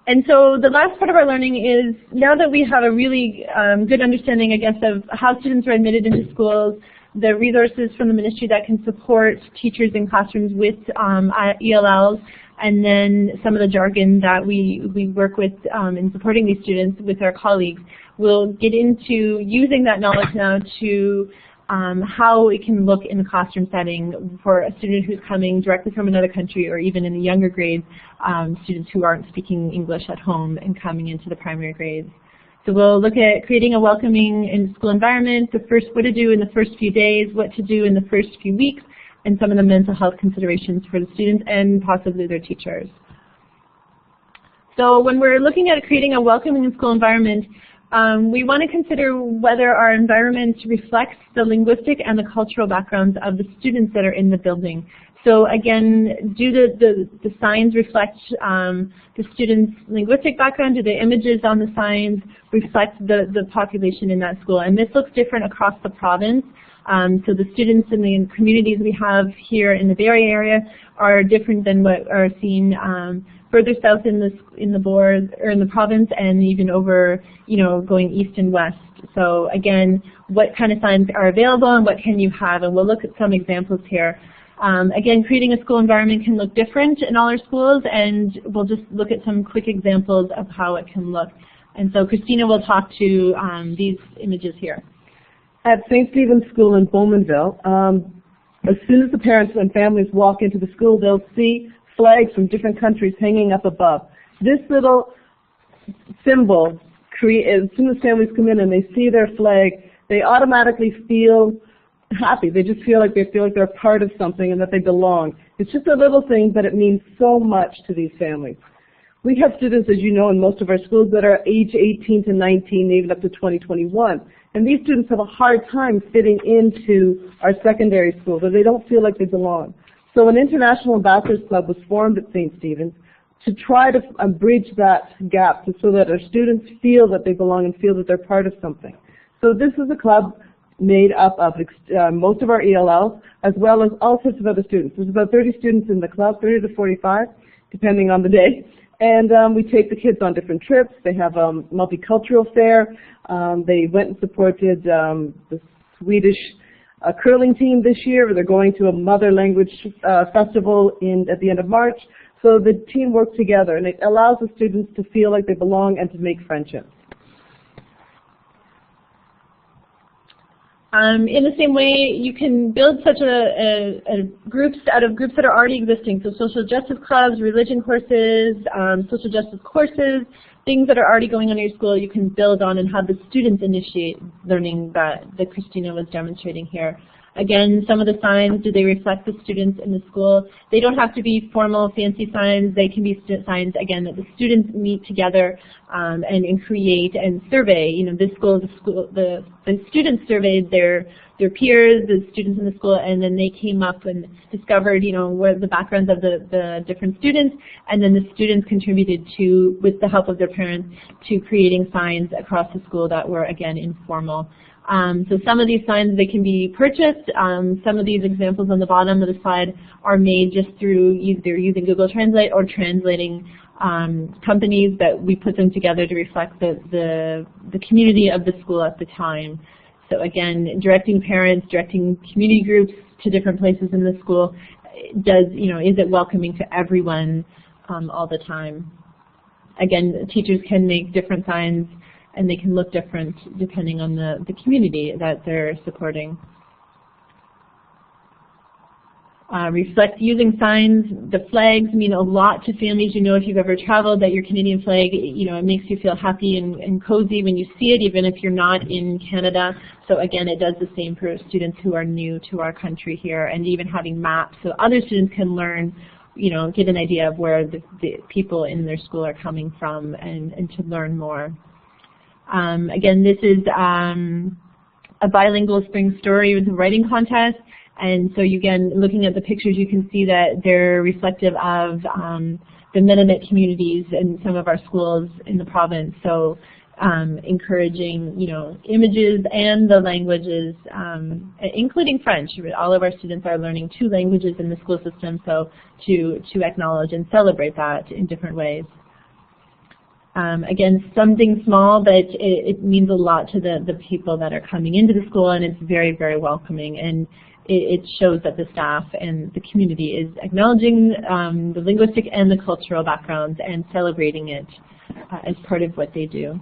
And so the last part of our learning is, now that we have a really good understanding, I guess, of how students are admitted into schools, the resources from the ministry that can support teachers in classrooms with ELLs, and then some of the jargon that we work with in supporting these students with our colleagues, we'll get into using that knowledge now to how it can look in the classroom setting for a student who's coming directly from another country, or even in the younger grades, students who aren't speaking English at home and coming into the primary grades. So we'll look at creating a welcoming in-school environment, what to do in the first few days, what to do in the first few weeks, and some of the mental health considerations for the students and possibly their teachers. So when we're looking at creating a welcoming in-school environment, we want to consider whether our environment reflects the linguistic and the cultural backgrounds of the students that are in the building. So again, do the signs reflect the students' linguistic background? Do the images on the signs reflect the population in that school? And this looks different across the province. So the students in the communities we have here in the Bay Area are different than what are seen further south in the province, and even over, going east and west. So again, what kind of signs are available and what can you have? And we'll look at some examples here. Again, creating a school environment can look different in all our schools, and we'll just look at some quick examples of how it can look. And so Christina will talk to these images here. At St. Stephen's School in Bowmanville, as soon as the parents and families walk into the school, they'll see flags from different countries hanging up above. This little symbol, as soon as families come in and they see their flag, they automatically feel happy. They just feel like they're part of something and that they belong. It's just a little thing, but it means so much to these families. We have students, as you know, in most of our schools that are age 18 to 19, even up to 2021. And these students have a hard time fitting into our secondary schools, or they don't feel like they belong. So an International Ambassadors Club was formed at St. Stephen's to try to bridge that gap so that our students feel that they belong and feel that they're part of something. So this is a club made up of most of our ELLs, as well as all sorts of other students. There's about 30 students in the club, 30 to 45, depending on the day. And we take the kids on different trips. They have a multicultural fair. They went and supported the Swedish curling team this year. They're going to a mother language festival at the end of March. So the team works together, and it allows the students to feel like they belong and to make friendships. In the same way, you can build such groups out of groups that are already existing. So social justice clubs, religion courses, social justice courses, things that are already going on in your school, you can build on and have the students initiate learning that Christina was demonstrating here. Again, some of the signs, do they reflect the students in the school? They don't have to be formal, fancy signs. They can be signs, again, that the students meet together and create and survey. This school, the students surveyed their peers, the students in the school, and then they came up and discovered, what the backgrounds of the different students, and then the students contributed to, with the help of their parents, to creating signs across the school that were, again, informal. So some of these signs, they can be purchased. Some of these examples on the bottom of the slide are made just through either using Google Translate or translating companies that we put them together to reflect the community of the school at the time. So again, directing parents, directing community groups to different places in the school is it welcoming to everyone all the time? Again, teachers can make different signs, and they can look different depending on the community that they're supporting. using signs. The flags mean a lot to families. You know, if you've ever traveled, that your Canadian flag, you know, it makes you feel happy and cozy when you see it, even if you're not in Canada. So again, it does the same for students who are new to our country here, and even having maps so other students can learn, you know, get an idea of where the people in their school are coming from, and to learn more. Again, this is a bilingual spring story with a writing contest. And so again, looking at the pictures, you can see that they're reflective of the Mennonite communities in some of our schools in the province. So encouraging, you know, images and the languages, including French. All of our students are learning 2 languages in the school system, so to acknowledge and celebrate that in different ways. Again, something small, but it means a lot to the people that are coming into the school, and it's very, very welcoming. And it shows that the staff and the community is acknowledging the linguistic and the cultural backgrounds and celebrating it as part of what they do.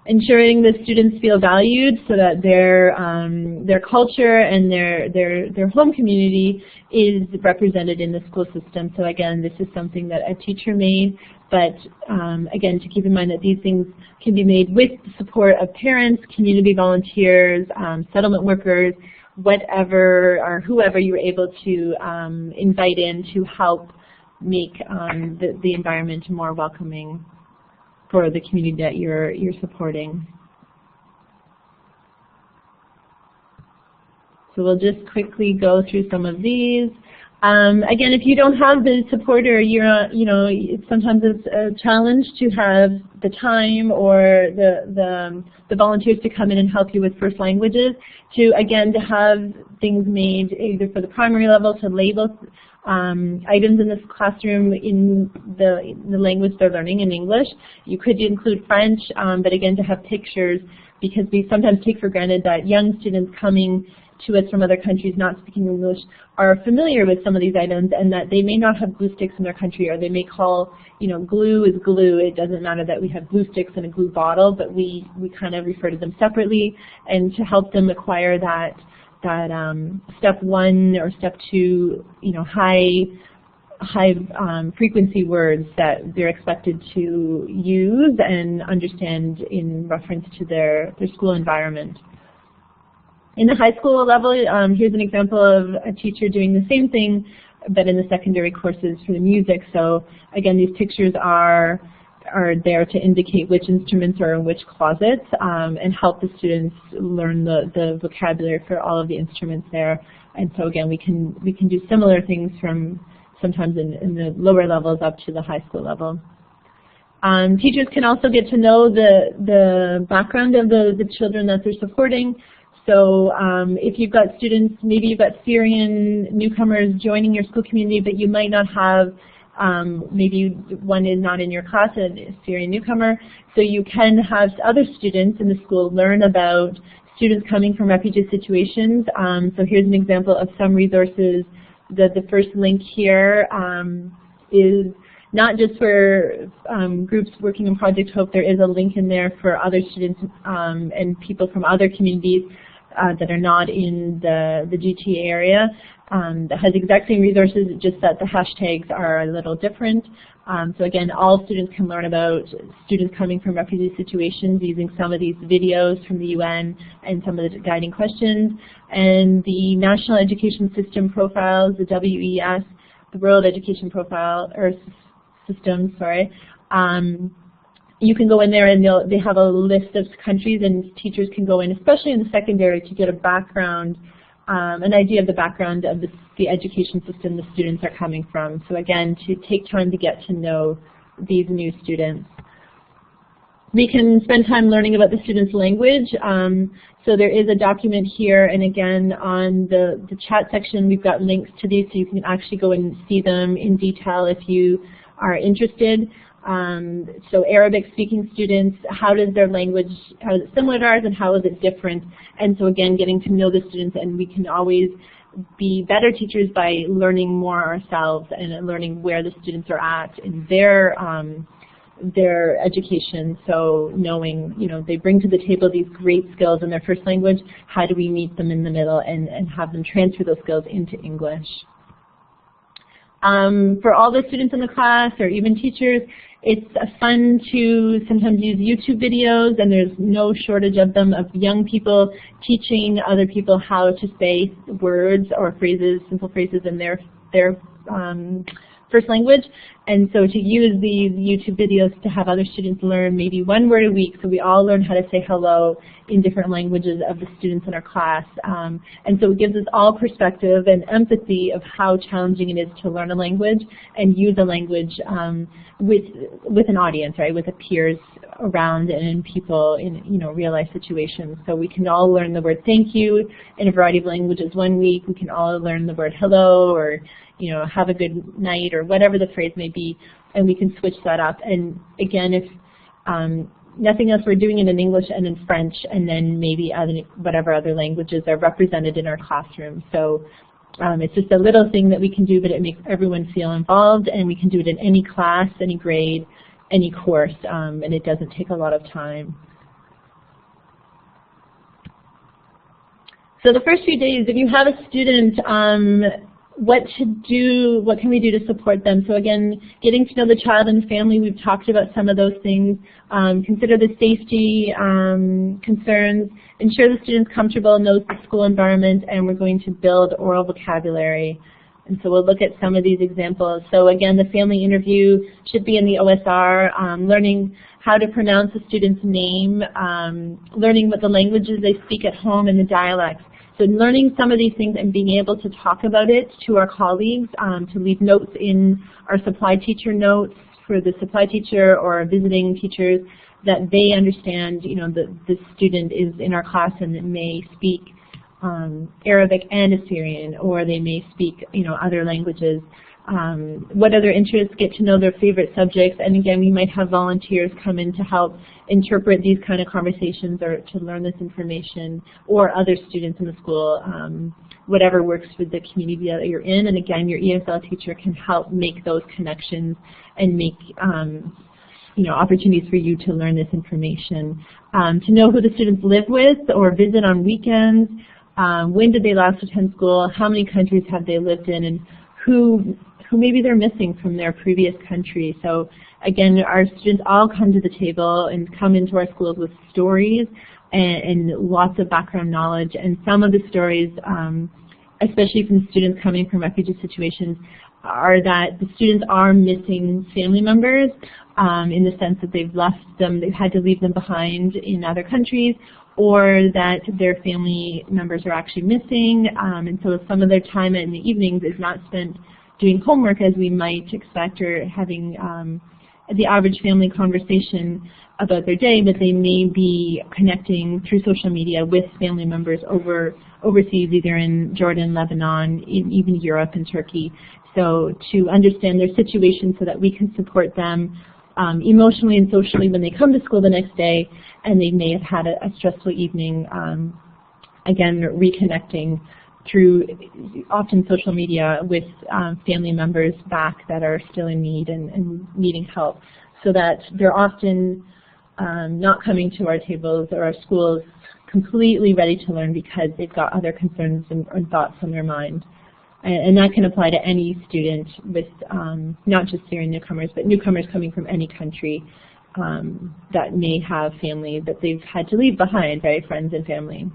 Ensuring the students feel valued so that their culture and their home community is represented in the school system. So again, this is something that a teacher made, but again, to keep in mind that these things can be made with the support of parents, community volunteers, settlement workers, whatever or whoever you were able to invite in to help make the environment more welcoming for the community that you're supporting. So we'll just quickly go through some of these. Again, if you don't have the supporter, you know, sometimes it's a challenge to have the time or the volunteers to come in and help you with first languages. To have things made either for the primary level to label items in this classroom in the language they're learning in English. You could include French, but again, to have pictures, because we sometimes take for granted that young students coming to us from other countries not speaking English are familiar with some of these items, and that they may not have glue sticks in their country, or they may call, you know, glue is glue. It doesn't matter that we have glue sticks in a glue bottle, but we kind of refer to them separately, and to help them acquire that step 1 or step 2, you know, high frequency words that they're expected to use and understand in reference to their school environment. In the high school level, here's an example of a teacher doing the same thing, but in the secondary courses for the music. So again, these pictures are there to indicate which instruments are in which closets, and help the students learn the vocabulary for all of the instruments there. And so again, we can do similar things from sometimes in the lower levels up to the high school level. Teachers can also get to know the background of the children that they're supporting. So if you've got students, maybe you've got Syrian newcomers joining your school community, but you might not have, maybe one is not in your class, a Syrian newcomer, so you can have other students in the school learn about students coming from refugee situations. So here's an example of some resources. The first link here is not just for groups working in Project Hope. There is a link in there for other students and people from other communities that are not in the GTA area, that has exact same resources, just that the hashtags are a little different. So again, all students can learn about students coming from refugee situations using some of these videos from the UN and some of the guiding questions. And the National Education System profiles, the WES, the World Education Profile, or System, sorry. You can go in there and they have a list of countries, and teachers can go in, especially in the secondary, to get a background, an idea of the background of the education system the students are coming from. So again, to take time to get to know these new students. We can spend time learning about the student's language. So there is a document here, and again, on the chat section, we've got links to these, so you can actually go and see them in detail if you are interested. So Arabic speaking students, how does their language, how is it similar to ours and how is it different? And so again, getting to know the students, and we can always be better teachers by learning more ourselves and learning where the students are at in their their education. So knowing, they bring to the table these great skills in their first language, how do we meet them in the middle and have them transfer those skills into English? For all the students in the class or even teachers, it's fun to sometimes use YouTube videos, and there's no shortage of them, of young people teaching other people how to say words or phrases, simple phrases in their first language. And so to use these YouTube videos to have other students learn maybe one word a week, so we all learn how to say hello in different languages of the students in our class. And so it gives us all perspective and empathy of how challenging it is to learn a language and use a language with an audience, right, with the peers around and people in real life situations. So we can all learn the word thank you in a variety of languages one week. We can all learn the word hello, or have a good night, or whatever the phrase may be, and we can switch that up. And again, if nothing else, we're doing it in English and in French, and then maybe whatever other languages are represented in our classroom. So it's just a little thing that we can do, but it makes everyone feel involved, and we can do it in any class, any grade, any course, and it doesn't take a lot of time. So the first few days, if you have a student, what can we do to support them? So again, getting to know the child and family, we've talked about some of those things. Consider the safety concerns, ensure the student's comfortable, knows the school environment, and we're going to build oral vocabulary. And so we'll look at some of these examples. So again, the family interview should be in the OSR, learning how to pronounce a student's name, learning what the languages they speak at home and the dialects. So learning some of these things and being able to talk about it to our colleagues, to leave notes in our supply teacher notes for the supply teacher or visiting teachers, that they understand, the student is in our class and may speak Arabic and Assyrian, or they may speak, other languages. What other interests, get to know their favorite subjects, and again, we might have volunteers come in to help interpret these kind of conversations or to learn this information, or other students in the school, whatever works with the community that you're in. And again, your ESL teacher can help make those connections and make opportunities for you to learn this information. To know who the students live with or visit on weekends, when did they last attend school, how many countries have they lived in, and who maybe they're missing from their previous country. So again, our students all come to the table and come into our schools with stories and lots of background knowledge. And some of the stories, especially from students coming from refugee situations, are that the students are missing family members in the sense that they've had to leave them behind in other countries, or that their family members are actually missing. And so some of their time in the evenings is not spent doing homework as we might expect, or having the average family conversation about their day, but they may be connecting through social media with family members overseas, either in Jordan, Lebanon, even Europe and Turkey. So to understand their situation so that we can support them emotionally and socially when they come to school the next day, and they may have had a stressful evening, again, reconnecting through often social media with family members back that are still in need and needing help, so that they're often not coming to our tables or our schools completely ready to learn because they've got other concerns and thoughts on their mind. And that can apply to any student with not just Syrian newcomers, but newcomers coming from any country that may have family that they've had to leave behind, right, friends and family.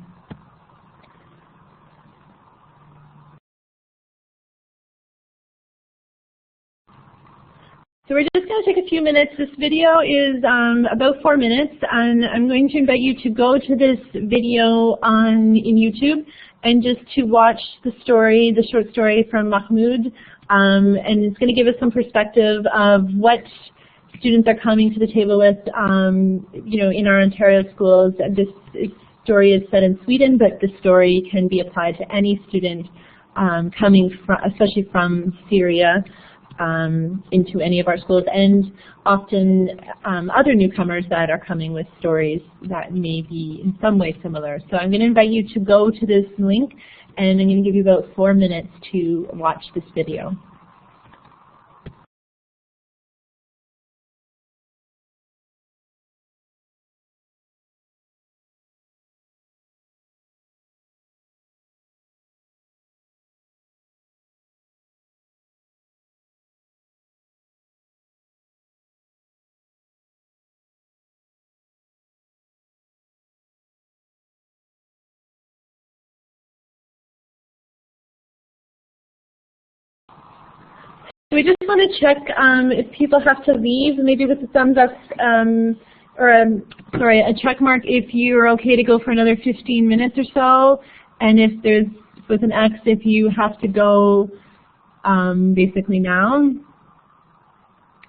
So we're just going to take a few minutes. This video is about 4 minutes, and I'm going to invite you to go to this video in YouTube and just to watch the story, the short story from Mahmoud, and it's going to give us some perspective of what students are coming to the table with, in our Ontario schools. This story is set in Sweden, but the story can be applied to any student coming from, especially from Syria, into any of our schools, and often other newcomers that are coming with stories that may be in some way similar. So I'm going to invite you to go to this link, and I'm going to give you about 4 minutes to watch this video. We just want to check if people have to leave, maybe with a thumbs up, or a check mark if you're okay to go for another 15 minutes or so, and if there's, with an X, if you have to go basically now.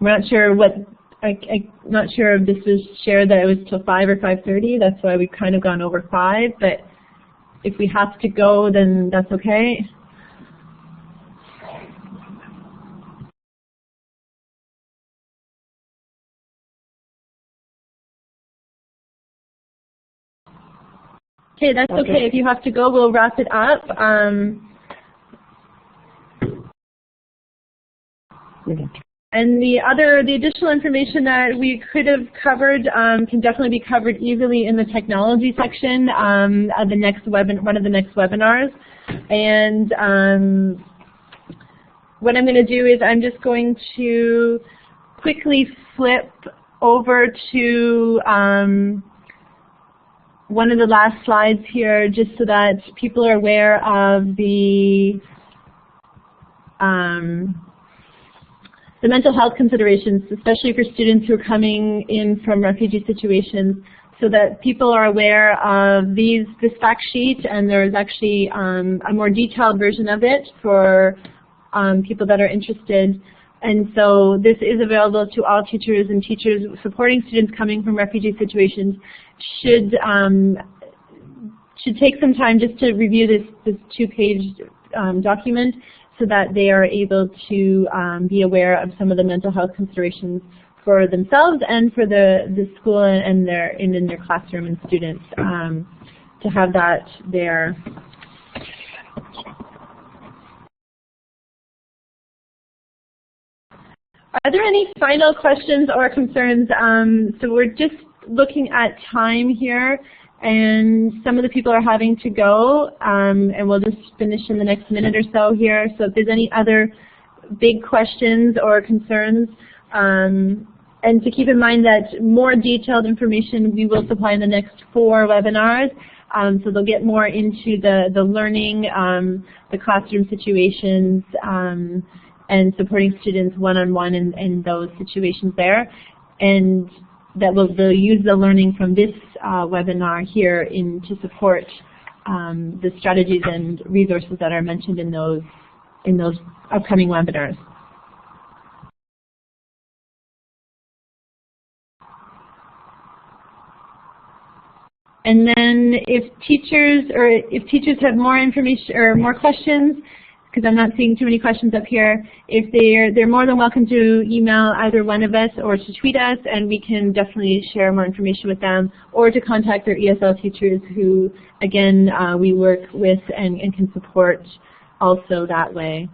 We're not sure what, I'm not sure if this was shared that it was till 5 or 5:30, that's why we've kind of gone over 5, but if we have to go, then that's okay. Okay, that's okay. If you have to go, we'll wrap it up. And the additional information that we could have covered can definitely be covered easily in the technology section of the next one of the next webinars. And what I'm going to do is I'm just going to quickly flip over to one of the last slides here, just so that people are aware of the mental health considerations, especially for students who are coming in from refugee situations, so that people are aware of this fact sheet, and there's actually a more detailed version of it for people that are interested. And so this is available to all teachers, and teachers supporting students coming from refugee situations should take some time just to review this 2-page document, so that they are able to be aware of some of the mental health considerations for themselves and for the school and in their classroom and students, to have that there. Are there any final questions or concerns? So we're just looking at time here, and some of the people are having to go, and we'll just finish in the next minute or so here. So if there's any other big questions or concerns, and to keep in mind that more detailed information we will supply in the next 4 webinars. So they'll get more into the learning, the classroom situations, and supporting students one-on-one in those situations there. And that they'll use the learning from this webinar here to support the strategies and resources that are mentioned in those upcoming webinars. And then if teachers have more information or more questions, because I'm not seeing too many questions up here, if they're more than welcome to email either one of us or to tweet us, and we can definitely share more information with them, or to contact their ESL teachers who, again, we work with and can support also that way.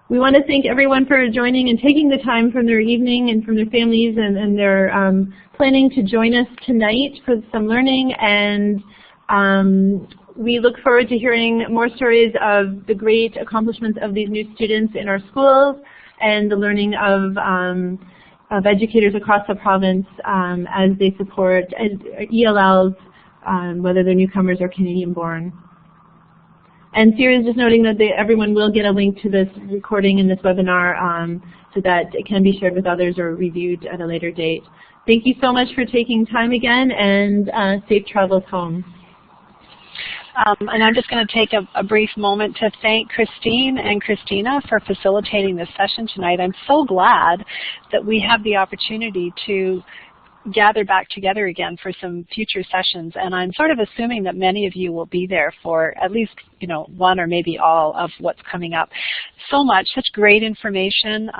We want to thank everyone for joining and taking the time from their evening and from their families and their planning to join us tonight for some learning, and we look forward to hearing more stories of the great accomplishments of these new students in our schools and the learning of educators across the province as they support ELLs, whether they're newcomers or Canadian-born. And Siri is just noting that everyone will get a link to this recording in this webinar so that it can be shared with others or reviewed at a later date. Thank you so much for taking time again, and safe travels home. And I'm just going to take a brief moment to thank Christine and Christina for facilitating this session tonight. I'm so glad that we have the opportunity to gather back together again for some future sessions, and I'm sort of assuming that many of you will be there for at least one or maybe all of what's coming up. So much, such great information,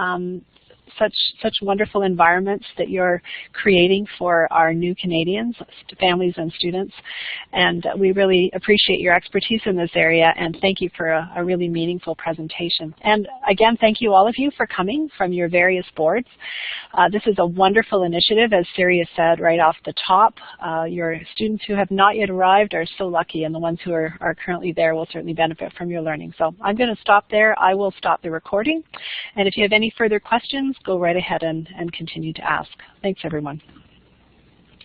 such wonderful environments that you're creating for our new Canadians, families and students, and we really appreciate your expertise in this area, and thank you for a really meaningful presentation. And again, thank you all of you for coming from your various boards. This is a wonderful initiative, as Syria said right off the top. Your students who have not yet arrived are so lucky, and the ones who are currently there will certainly benefit from your learning. So I'm going to stop there. I will stop the recording, and if you have any further questions, go right ahead and continue to ask. Thanks, everyone.